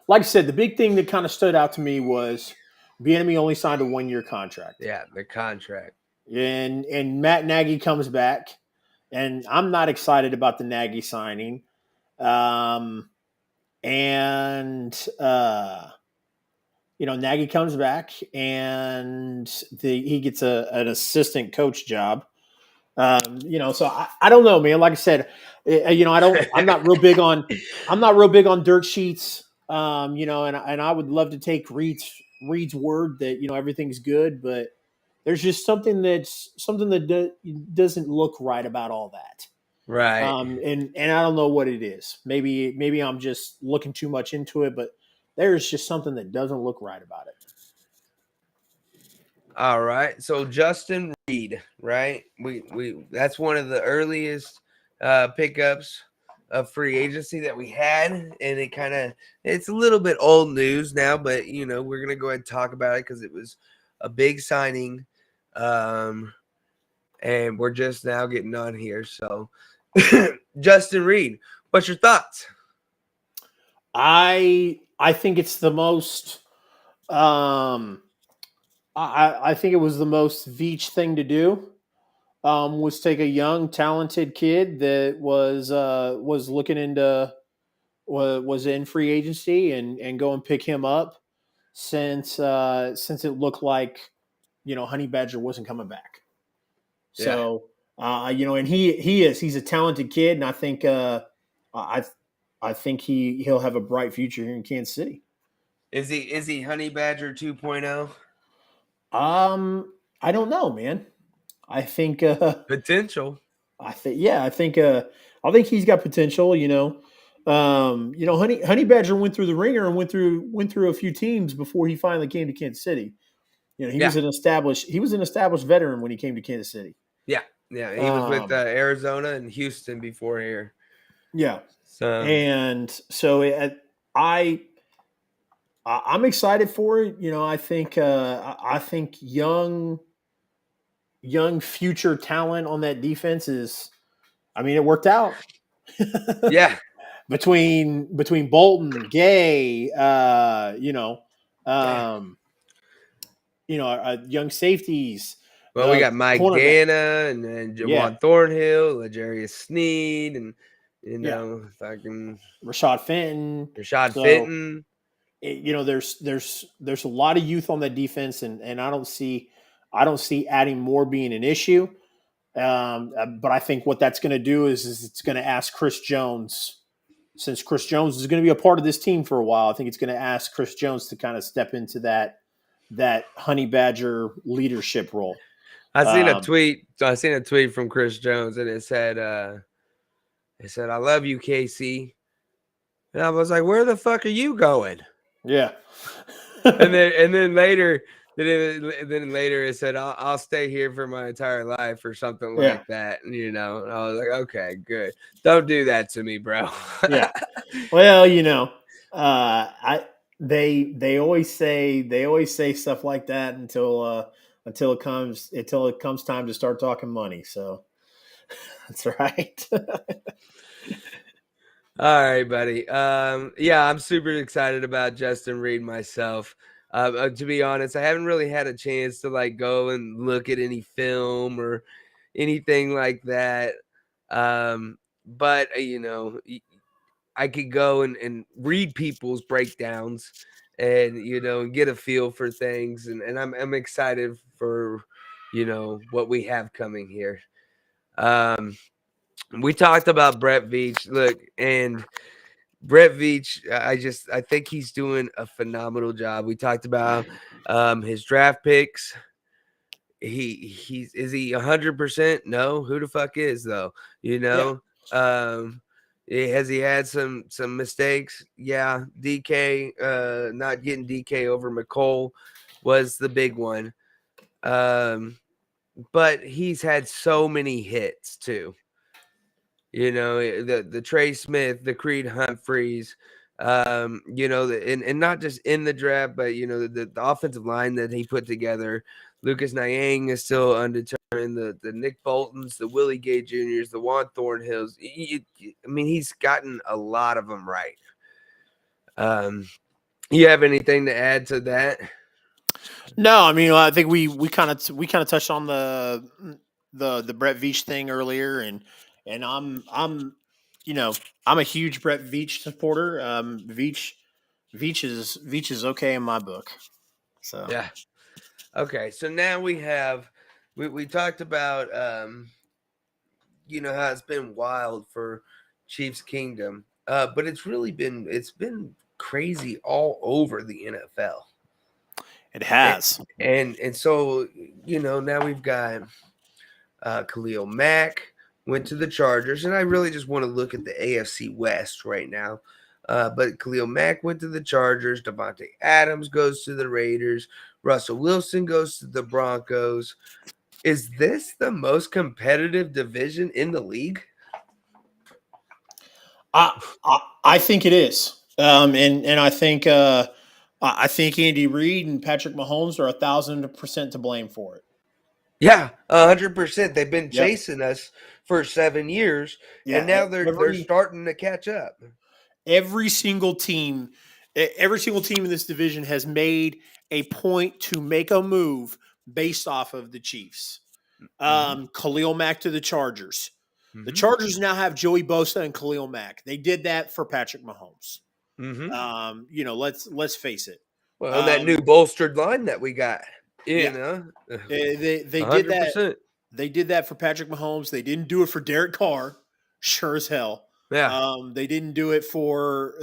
Speaker 1: Like I said, the big thing that kind of stood out to me was Bieniemy only signed a 1-year contract,
Speaker 2: Yeah. The contract.
Speaker 1: and Matt Nagy comes back, and I'm not excited about the Nagy signing. Um, and Nagy comes back, and he gets an assistant coach job. So I don't know, man. Like I said, I don't. I'm not real big on dirt sheets. And I would love to take Reed's word that everything's good, but there's just something that doesn't look right about all that.
Speaker 2: Right.
Speaker 1: And I don't know what it is. Maybe I'm just looking too much into it, but there's just something that doesn't look right about it.
Speaker 2: All right. So Justin Reed, right? We that's one of the earliest pickups of free agency that we had, and it's a little bit old news now, but we're gonna go ahead and talk about it because it was a big signing, and we're just now getting on here. So Justin Reed, what's your thoughts?
Speaker 1: I think it's the most. I think it was the most Veach thing to do. Was take a young, talented kid that was looking into was in free agency and go and pick him up since it looked like Honey Badger wasn't coming back.
Speaker 2: Yeah.
Speaker 1: So and he's a talented kid, and I I think he'll have a bright future here in Kansas City.
Speaker 2: Is he Honey Badger 2.0?
Speaker 1: I don't know, man. I think
Speaker 2: Potential.
Speaker 1: I think he's got potential. Honey Badger went through the ringer and went through a few teams before he finally came to Kansas City. He
Speaker 2: Yeah.
Speaker 1: was an established veteran when he came to Kansas City.
Speaker 2: Yeah. Yeah. He was with
Speaker 1: Um,
Speaker 2: Arizona and Houston before here.
Speaker 1: yeah,
Speaker 2: So
Speaker 1: and so I I'm excited for it. I think young future talent on that defense is. I mean, it worked out.
Speaker 2: yeah.
Speaker 1: between Bolton, Gay,
Speaker 2: Yeah.
Speaker 1: um, young safeties,
Speaker 2: Well, we got Mike
Speaker 1: cornerback.
Speaker 2: Ganna and
Speaker 1: Yeah,
Speaker 2: Jawan Thornhill, L'Jarius Sneed, and
Speaker 1: yeah,
Speaker 2: fucking
Speaker 1: Rashad Fenton.
Speaker 2: Rashad
Speaker 1: So
Speaker 2: Fenton.
Speaker 1: there's a lot of youth on that defense, and I don't see adding more being an issue. But I think what that's going to do is it's going to ask Chris Jones, since Chris Jones is going to be a part of this team for a while. I think it's going to ask Chris Jones to kind of step into that Honey Badger leadership role.
Speaker 2: I seen a
Speaker 1: Um,
Speaker 2: tweet. I seen a tweet from Chris Jones, and it said, "I love you, KC." And I was like, "Where the fuck are you going?"
Speaker 1: yeah,
Speaker 2: And then later Then later it said, I'll stay here for my entire life or something
Speaker 1: Yeah,
Speaker 2: like that. And I was like, okay, good. Don't do that to me, bro.
Speaker 1: yeah. Well, I they always say stuff like that until it comes time to start talking money. So that's right.
Speaker 2: All right, buddy. Yeah, I'm super excited about Justin Reed myself. To be honest, I haven't really had a chance to like go and look at any film or anything like that. But I could go and read people's breakdowns and and get a feel for things, and I'm excited for what we have coming here. Um, we talked about Brett Veach. Look, and Brett Veach, I think he's doing a phenomenal job. We talked about his draft picks. He's is he 100%? No, who the fuck is though? You
Speaker 1: Yeah.
Speaker 2: know, um, has he had some mistakes? Yeah, DK, not getting DK over McCole was the big one. But he's had so many hits too. The Trey Smith, the Creed Humphreys, and not just in the draft, but the offensive line that he put together. Lucas Nyang is still undetermined. The Nick Boltons, the Willie Gay Juniors, the Juan Thornhills. I mean, he's gotten a lot of them right. You have anything to add to that?
Speaker 1: No, I mean, I think we kind of touched on the Brett Veach thing earlier, and you know I'm a huge Brett Veach supporter. Veach is okay in my book. So
Speaker 2: Yeah. Okay. So now we talked about how it's been wild for Chiefs Kingdom. But it's been crazy all over the NFL.
Speaker 1: it
Speaker 2: And
Speaker 1: has.
Speaker 2: and so now we've got Khalil Mack went to the Chargers, and I really just want to look at the AFC West right now. But Khalil Mack went to the Chargers. Devontae Adams goes to the Raiders. Russell Wilson goes to the Broncos. Is this the most competitive division in the league?
Speaker 1: I think it is. And I think Andy Reid and Patrick Mahomes are 1,000% to blame for it.
Speaker 2: Yeah, 100%. They've been
Speaker 1: Yep.
Speaker 2: chasing us for 7 years, and
Speaker 1: Yeah.
Speaker 2: now they're starting to catch up.
Speaker 1: Every single team, every single team in this division has made a point to make a move based off of the Chiefs.
Speaker 2: Hmm.
Speaker 1: Khalil Mack to the Chargers. The
Speaker 2: Hmm.
Speaker 1: Chargers now have Joey Bosa and Khalil Mack. They did that for Patrick Mahomes.
Speaker 2: Hmm.
Speaker 1: Let's face it.
Speaker 2: Well, that new
Speaker 1: Um,
Speaker 2: bolstered line that we got, you
Speaker 1: yeah,
Speaker 2: know,
Speaker 1: they did that.
Speaker 2: 100%.
Speaker 1: They did that for Patrick Mahomes. They didn't do it for Derek Carr, sure as hell.
Speaker 2: Yeah,
Speaker 1: They didn't do it for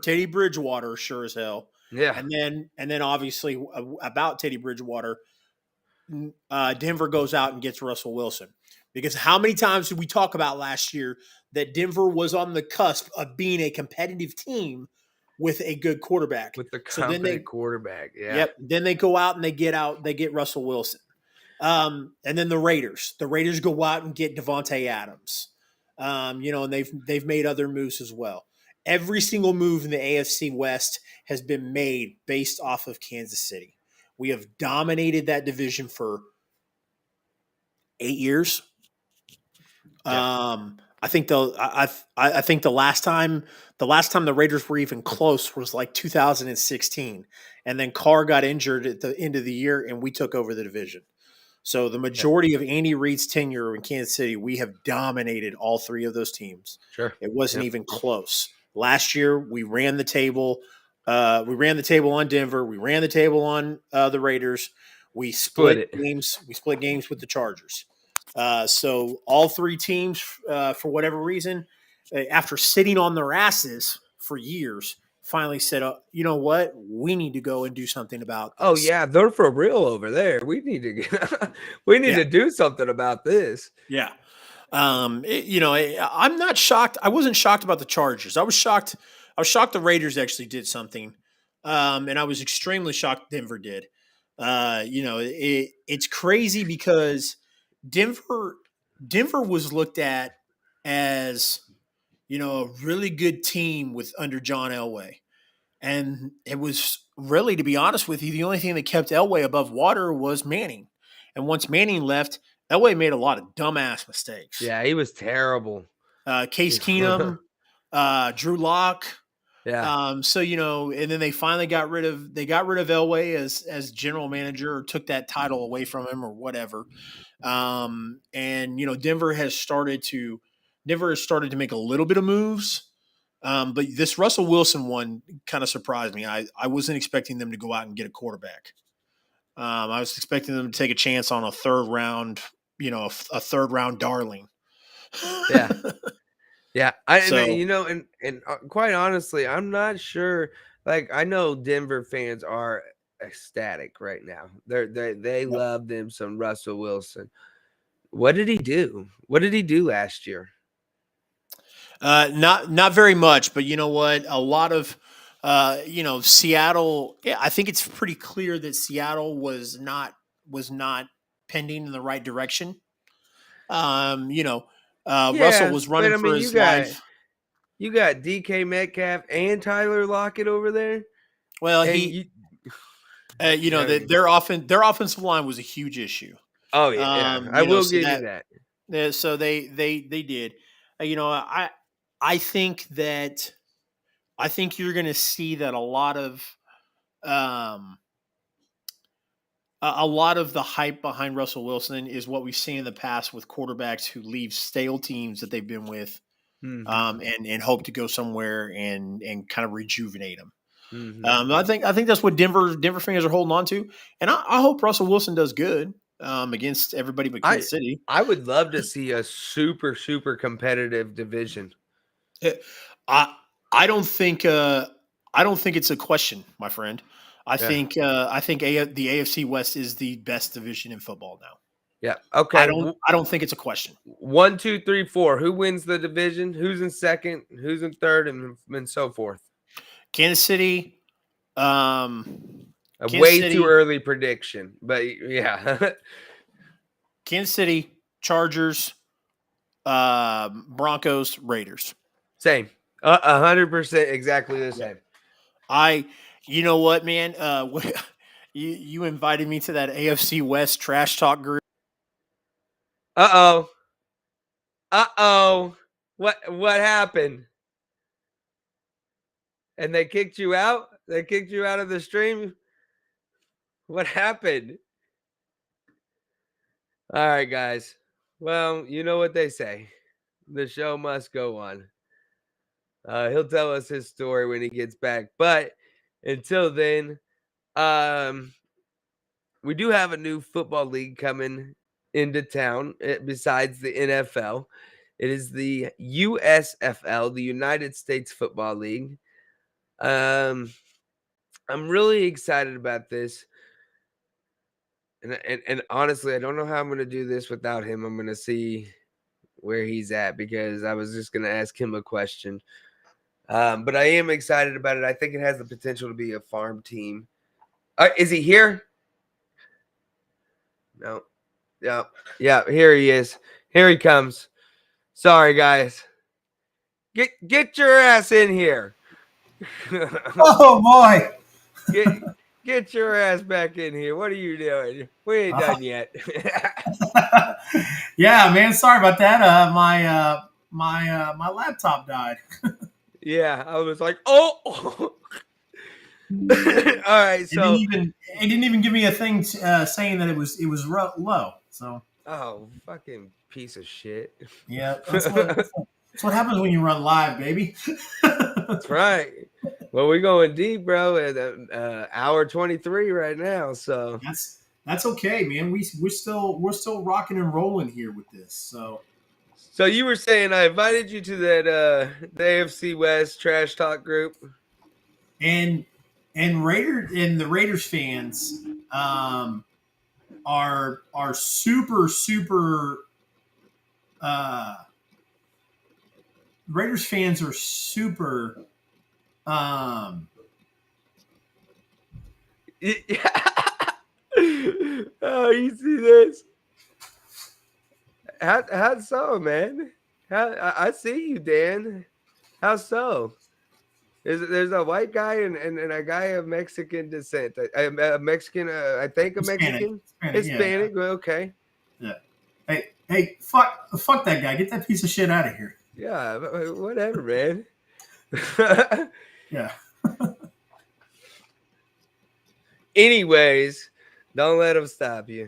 Speaker 1: Teddy Bridgewater, sure as hell.
Speaker 2: yeah,
Speaker 1: And then obviously about Teddy Bridgewater, Denver goes out and gets Russell Wilson. Because how many times did we talk about last year that Denver was on the cusp of being a competitive team with a good quarterback?
Speaker 2: with the
Speaker 1: So then
Speaker 2: competent quarterback. Yeah,
Speaker 1: yep, then they go out and they get Russell Wilson. And then the Raiders go out and get Devontae Adams. And they've made other moves as well. Every single move in the AFC West has been made based off of Kansas City. We have dominated that division for 8 years.
Speaker 2: yeah,
Speaker 1: I think the last time the Raiders were even close was like 2016, and then Carr got injured at the end of the year, and we took over the division. So the
Speaker 2: yeah.
Speaker 1: majority of Andy Reid's tenure in Kansas City, we have dominated all three of those teams.
Speaker 2: Sure.
Speaker 1: It wasn't
Speaker 2: Yep.
Speaker 1: even close. Last year, we ran the table. We ran the table on Denver. We ran the table on the Raiders. We
Speaker 2: Split
Speaker 1: split
Speaker 2: it.
Speaker 1: games. We split games with the Chargers. So all three teams, for whatever reason, after sitting on their asses for years, finally said, "You know what? We need to go and do something about
Speaker 2: Oh
Speaker 1: this."
Speaker 2: yeah, they're for real over there. We need to we need
Speaker 1: Yeah,
Speaker 2: to do something about this.
Speaker 1: yeah. I'm not shocked. I wasn't shocked about the Chargers. I was shocked. I was shocked the Raiders actually did something, and I was extremely shocked Denver did. It's crazy because Denver Denver was looked at as a really good team with under John Elway. And it was really, to be honest with you, the only thing that kept Elway above water was Manning. And once Manning left, Elway made a lot of dumbass mistakes.
Speaker 2: Yeah, he was terrible.
Speaker 1: Case Keenum, Drew Lock.
Speaker 2: Yeah.
Speaker 1: And then they finally got rid of Elway as general manager, or took that title away from him, or whatever. And Denver has started to make a little bit of moves. But this Russell Wilson one kind of surprised me. I wasn't expecting them to go out and get a quarterback. I was expecting them to take a chance on a third round, a third round darling.
Speaker 2: Yeah. Yeah.
Speaker 1: So
Speaker 2: And quite honestly, I'm not sure. Like, I know Denver fans are ecstatic right now. They
Speaker 1: yep.
Speaker 2: love them some Russell Wilson. What did he do? What did he do last year?
Speaker 1: Not very much, but you know what? A lot of Seattle. Yeah, I think it's pretty clear that Seattle was not pending in the right direction. Russell
Speaker 2: Yeah,
Speaker 1: was
Speaker 2: but
Speaker 1: running
Speaker 2: I
Speaker 1: for
Speaker 2: mean,
Speaker 1: his life.
Speaker 2: you got DK Metcalf and Tyler Lockett over there,
Speaker 1: Well,
Speaker 2: and you. I
Speaker 1: that
Speaker 2: mean,
Speaker 1: their offensive line was a huge issue.
Speaker 2: oh yeah, I will
Speaker 1: So
Speaker 2: give you
Speaker 1: that
Speaker 2: that.
Speaker 1: so they did. I think that you're going to see that um, a lot of the hype behind Russell Wilson is what we've seen in the past with quarterbacks who leave stale teams that they've been with,
Speaker 2: Mm-hmm.
Speaker 1: and hope to go somewhere and kind of rejuvenate them.
Speaker 2: Mm-hmm.
Speaker 1: I think that's what Denver fans are holding on to, and I hope Russell Wilson does good against everybody but
Speaker 2: I
Speaker 1: Kansas City.
Speaker 2: I would love to see a super competitive division.
Speaker 1: Eh, I I don't think it's a question, my friend.
Speaker 2: Yeah,
Speaker 1: I think the AFC West is the best division in football now.
Speaker 2: yeah.
Speaker 1: I
Speaker 2: Okay,
Speaker 1: don't I don't think it's a question.
Speaker 2: 1, 2, 3, 4. Who wins the division? Who's in second? Who's in third? And so forth.
Speaker 1: Kansas City, um,
Speaker 2: A
Speaker 1: Kansas
Speaker 2: way too
Speaker 1: City,
Speaker 2: early prediction, but yeah.
Speaker 1: Kansas City, Chargers, Broncos, Raiders.
Speaker 2: Same. 100% exactly the
Speaker 1: Yeah.
Speaker 2: same.
Speaker 1: You know what, man? You invited me to that AFC West trash talk group.
Speaker 2: Uh-oh. Uh-oh. What happened? And they kicked you out? They kicked you out of the stream? What happened? All right, guys. Well, you know what they say. The show must go on. He'll tell us his story when he gets back. But until then, um, we do have a new football league coming into town besides the NFL. It is the USFL, the United States Football League. I'm really excited about this. And honestly, I don't know how I'm going to do this without him. I'm going to see where he's at because I was just going to ask him a question. But I am excited about it. I think it has the potential to be a farm team. Is he here? No. Yeah. Yeah. Here he is. Here he comes. Sorry, guys. Get your ass in here.
Speaker 3: Oh boy!
Speaker 2: Get your ass back in here. What are you doing? We ain't done yet.
Speaker 3: Yeah, man. Sorry about that. My laptop died.
Speaker 2: Yeah, I was like, oh. All right, so
Speaker 3: It didn't even give me a thing saying that it was low. So
Speaker 2: oh, fucking piece of shit.
Speaker 3: yeah, that's what happens when you run live, baby.
Speaker 2: That's right. Well, we're going deep, bro. At hour 23 right now. So
Speaker 3: that's okay, man. We're still rocking and rolling here with this.
Speaker 2: So you were saying I invited you to that the AFC West trash talk group,
Speaker 3: and the Raiders fans are super. Raiders fans are super.
Speaker 2: Yeah. Oh, you see this? How so, man? I see you, Dan. How so? There's a white guy and a guy of Mexican descent. A Mexican, I think a
Speaker 3: Hispanic.
Speaker 2: Mexican,
Speaker 3: Yeah.
Speaker 2: Hispanic. Well, okay,
Speaker 3: Yeah. Hey, fuck that guy. Get that piece of shit out of here.
Speaker 2: yeah, whatever, man.
Speaker 3: Yeah.
Speaker 2: Anyways, don't let him stop you.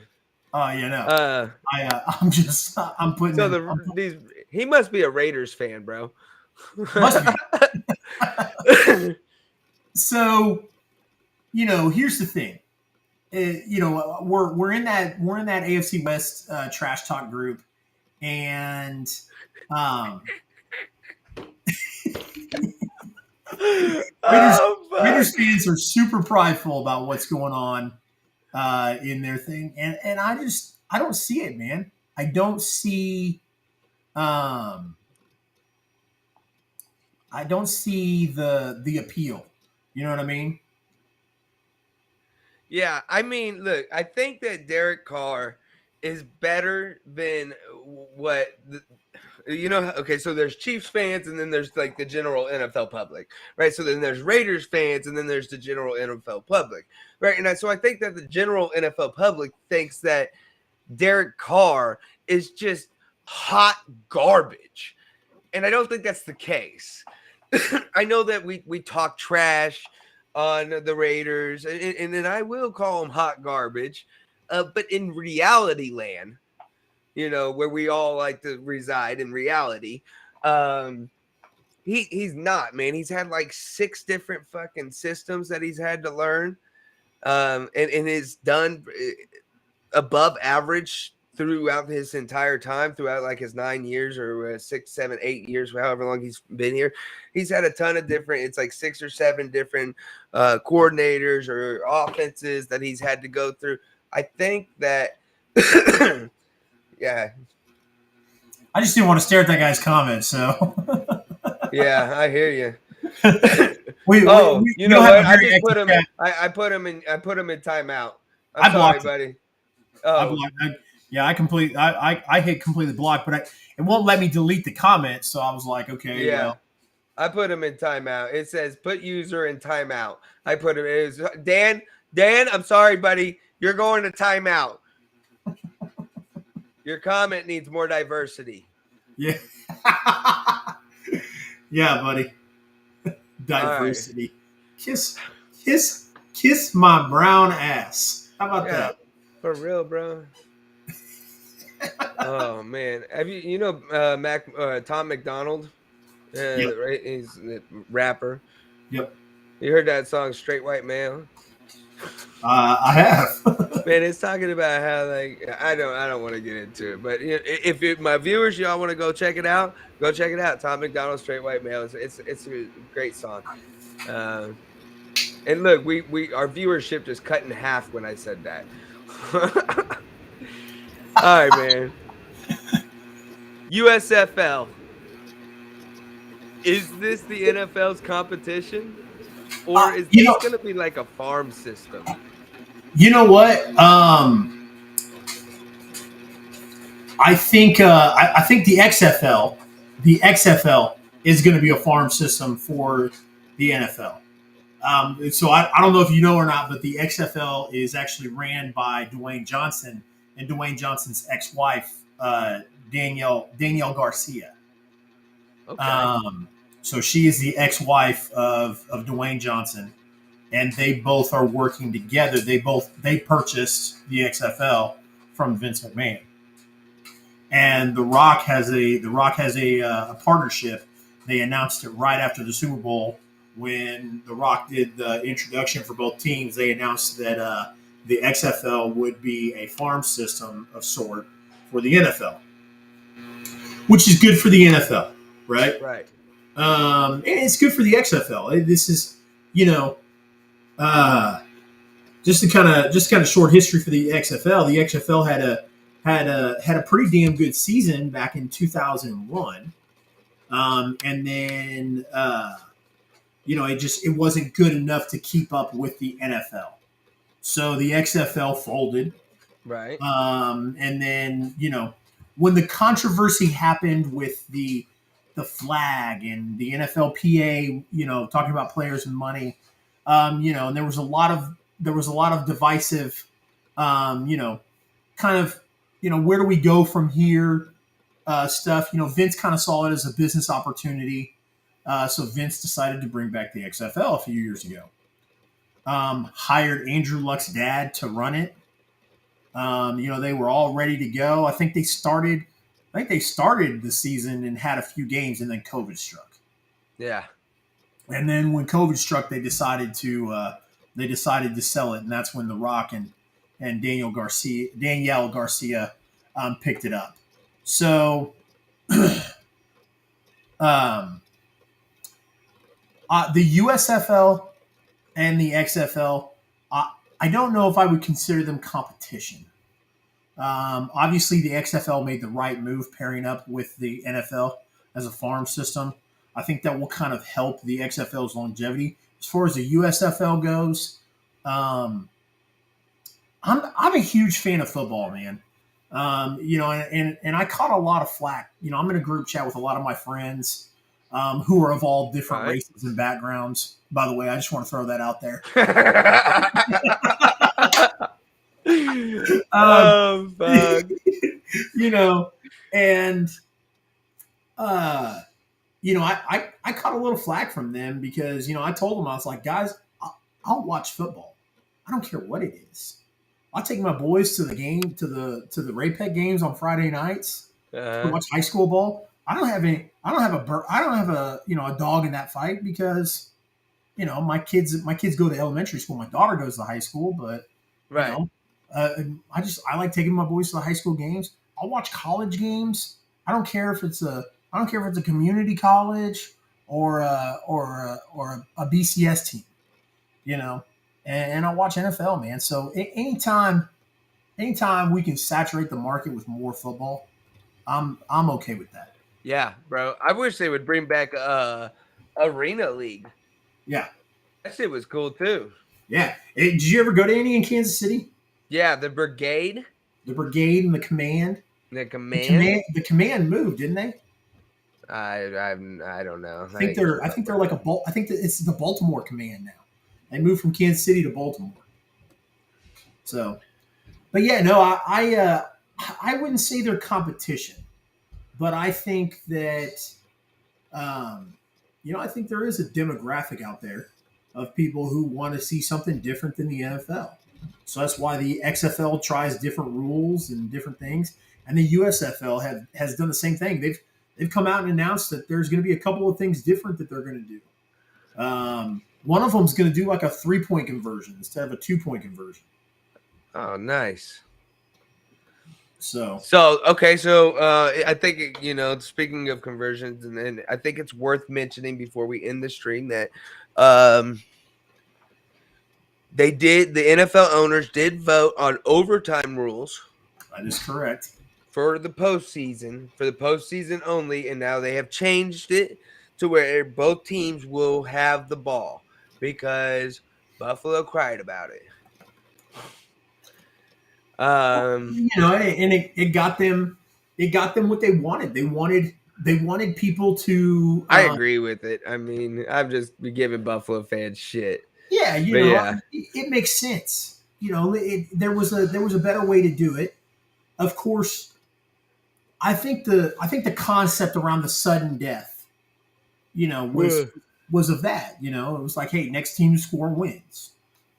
Speaker 3: Oh, yeah, no.
Speaker 2: Uh,
Speaker 3: I'm putting
Speaker 2: so
Speaker 3: him.
Speaker 2: he must be a Raiders fan, bro.
Speaker 3: Must be. So, here's the thing. We're in that AFC West trash talk group, and Raiders fans are super prideful about what's going on in their thing, and I don't see it, man. I don't see the appeal. You know what I mean?
Speaker 2: Yeah, I mean, look, I think that Derek Carr is better than what okay, so there's Chiefs fans and then there's like the general NFL public, right? So then there's Raiders fans and then there's the general NFL public, right? And so I think that the general NFL public thinks that Derek Carr is just hot garbage. And I don't think that's the case. I know that we talk trash on the Raiders, and then I will call them hot garbage. But in reality land, where we all like to reside in reality, he's not, man. He's had like 6 different fucking systems that he's had to learn, and is done above average throughout his entire time, throughout like his 9 years or 6, 7, 8 years, however long he's been here. He's had a ton of different, it's like 6 or 7 different coordinators or offenses that he's had to go through. I think that, yeah.
Speaker 3: I just didn't want to stare at that guy's comments, so.
Speaker 2: Yeah, I hear you.
Speaker 3: You know
Speaker 2: what? I put him in timeout. I'm sorry, buddy. Oh,
Speaker 3: I hit completely block, but it won't let me delete the comment. So I was like, okay,
Speaker 2: yeah.
Speaker 3: well.
Speaker 2: I put him in timeout. It says put user in timeout. I put him. It was Dan. I'm sorry, buddy. You're going to timeout. Your comment needs more diversity.
Speaker 3: Yeah. Yeah, buddy. Diversity. Right. Kiss my brown ass. How about that?
Speaker 2: For real, bro. Oh man, have you Tom McDonald?
Speaker 3: Yep.
Speaker 2: Right, he's a rapper.
Speaker 3: Yep.
Speaker 2: You heard that song "Straight White Male"?
Speaker 3: I have.
Speaker 2: Man, it's talking about how like I don't want to get into it, but if my viewers y'all want to go check it out, go check it out. Tom McDonald, "Straight White Male." It's a great song. And look, we our viewership just cut in half when I said that. All right, man. USFL. Is this the NFL's competition? Or is this going to be like a farm system?
Speaker 3: You know what? I think the XFL is going to be a farm system for the NFL. So I don't know if you know or not, but the XFL is actually ran by Dwayne Johnson and Dwayne Johnson's ex-wife, Danielle Garcia.
Speaker 2: Okay.
Speaker 3: So she is the ex-wife of Dwayne Johnson, and they both are working together. They purchased the XFL from Vince McMahon, and The Rock has a partnership. They announced it right after the Super Bowl when The Rock did the introduction for both teams. They announced that the XFL would be a farm system of sort for the NFL, which is good for the NFL, right?
Speaker 2: Right.
Speaker 3: And it's good for the XFL. This is, just a kind of short history for the XFL. The XFL had a pretty damn good season back in 2001, and then it wasn't good enough to keep up with the NFL. So the XFL folded.
Speaker 2: Right.
Speaker 3: And then, when the controversy happened with the flag and the NFLPA, talking about players and money, and there was a lot of divisive, kind of, where do we go from here stuff. Vince kind of saw it as a business opportunity. So Vince decided to bring back the XFL a few years ago. Hired Andrew Luck's dad to run it. They were all ready to go. I think they started the season and had a few games, and then COVID struck.
Speaker 2: Yeah.
Speaker 3: And then when COVID struck, they decided to sell it, and that's when The Rock and Danielle Garcia picked it up. So, the USFL and the XFL, I don't know if I would consider them competition. Obviously, the XFL made the right move pairing up with the NFL as a farm system. I think that will kind of help the XFL's longevity. As far as the USFL goes, I'm a huge fan of football, man. And I caught a lot of flack. I'm in a group chat with a lot of my friends who are of all different races and backgrounds. By the way, I just want to throw that out there.
Speaker 2: Oh, fuck.
Speaker 3: And I caught a little flack from them because I told them, I was like, guys, I'll watch football. I don't care what it is. I'll take my boys to the game, to the Rapec games on Friday nights to watch high school ball. I don't have a dog in that fight because my kids go to elementary school. My daughter goes to high school, but
Speaker 2: right.
Speaker 3: I like taking my boys to the high school games. I'll watch college games. I don't care if it's a community college or a BCS team, and I watch NFL, man. So anytime we can saturate the market with more football, I'm okay with that.
Speaker 2: Yeah, bro. I wish they would bring back Arena League.
Speaker 3: Yeah,
Speaker 2: that shit was cool too.
Speaker 3: Yeah. Did you ever go to any in Kansas City?
Speaker 2: Yeah, the Brigade.
Speaker 3: The Brigade and the Command.
Speaker 2: The
Speaker 3: Command moved, didn't they?
Speaker 2: I don't know.
Speaker 3: I think they're like I think that it's the Baltimore Command now. They moved from Kansas City to Baltimore. So, but yeah, no, I wouldn't say they're competition, but I think that, I think there is a demographic out there of people who want to see something different than the NFL. So that's why the XFL tries different rules and different things, and the USFL has done the same thing. They've come out and announced that there's going to be a couple of things different that they're going to do. One of them is going to do like a 3-point conversion instead of a 2-point conversion.
Speaker 2: Oh, nice.
Speaker 3: So
Speaker 2: okay. So I think, speaking of conversions, and I think it's worth mentioning before we end the stream that the NFL owners did vote on overtime rules.
Speaker 3: That is correct.
Speaker 2: For the postseason only, and now they have changed it to where both teams will have the ball because Buffalo cried about it.
Speaker 3: And it got them what they wanted. They wanted people to.
Speaker 2: I agree with it. I mean, I've just been giving Buffalo fans shit.
Speaker 3: Yeah, it makes sense. There was a better way to do it. Of course, I think the concept around the sudden death, was of that. It was like, hey, next team to score wins.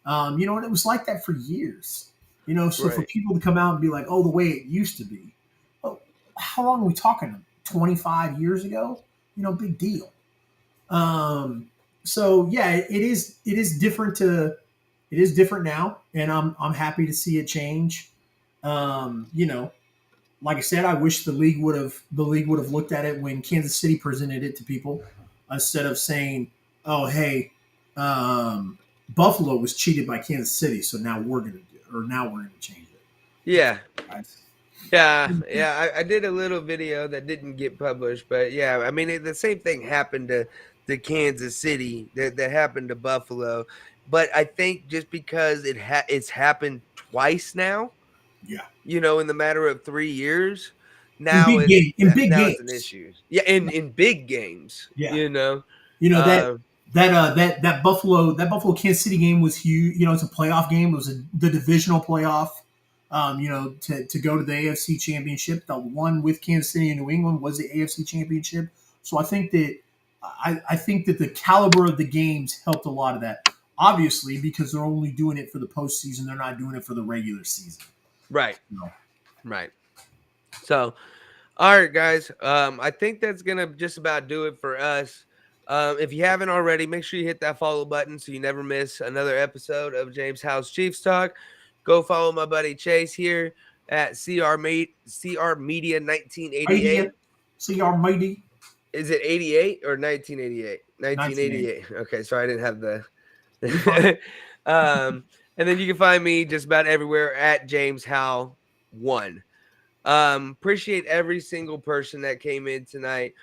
Speaker 3: And it was like that for years. So for people to come out and be like, oh, the way it used to be. Oh, how long are we talking? 25 years ago? Big deal. So yeah, it is different now, and I'm happy to see it change. Like I said, I wish the league would have looked at it when Kansas City presented it to people instead of saying, oh, hey, Buffalo was cheated by Kansas City, so now we're going to change it.
Speaker 2: Yeah. Yeah. I did a little video that didn't get published, but yeah, I mean, the same thing happened to Kansas City that happened to Buffalo. But I think just because it's happened twice now,
Speaker 3: Yeah.
Speaker 2: in the matter of 3 years,
Speaker 3: In
Speaker 2: now
Speaker 3: big game, in big
Speaker 2: now it's an
Speaker 3: games.
Speaker 2: issue. Yeah, in big games,
Speaker 3: Yeah.
Speaker 2: uh,
Speaker 3: That Buffalo Kansas City game was huge. It's a playoff game. It was the divisional playoff. To go to the AFC Championship. The one with Kansas City and New England was the AFC Championship. So I think that the caliber of the games helped a lot of that. Obviously, because they're only doing it for the postseason, they're not doing it for the regular season.
Speaker 2: right,
Speaker 3: No.
Speaker 2: right. So, all right, guys. I think that's gonna just about do it for us. If you haven't already, make sure you hit that follow button so you never miss another episode of Jaymes Howell's Chiefs Talk. Go follow my buddy Chase here at CR Media 1988.
Speaker 3: CR Media.
Speaker 2: Is it 88 or 1988? 1988. Okay, sorry, I didn't have the. And then you can find me just about everywhere at Jaymes Howell 1. Appreciate every single person that came in tonight.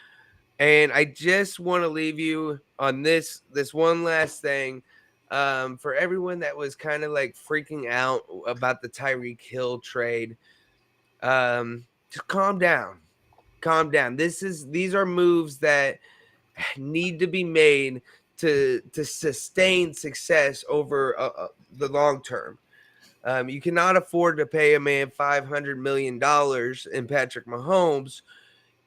Speaker 2: And I just want to leave you on this one last thing. For everyone that was kind of like freaking out about the Tyreek Hill trade, just calm down. Calm down. These are moves that need to be made to sustain success over the long term. You cannot afford to pay a man $500 million in Patrick Mahomes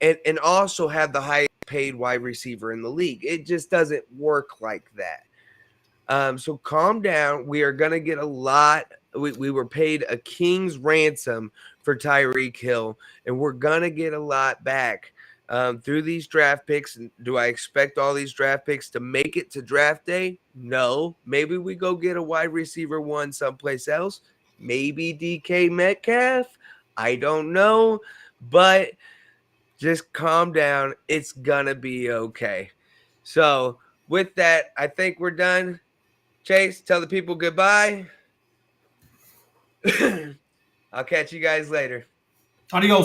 Speaker 2: and also have the highest paid wide receiver in the league. It just doesn't work like that. So calm down. We are going to get a lot. We were paid a king's ransom for Tyreek Hill, and we're going to get a lot back through these draft picks. And do I expect all these draft picks to make it to draft day? No. Maybe we go get a wide receiver one someplace else. Maybe DK Metcalf. I don't know. But just calm down. It's going to be okay. So with that, I think we're done. Chase, tell the people goodbye. I'll catch you guys later.
Speaker 3: Adios.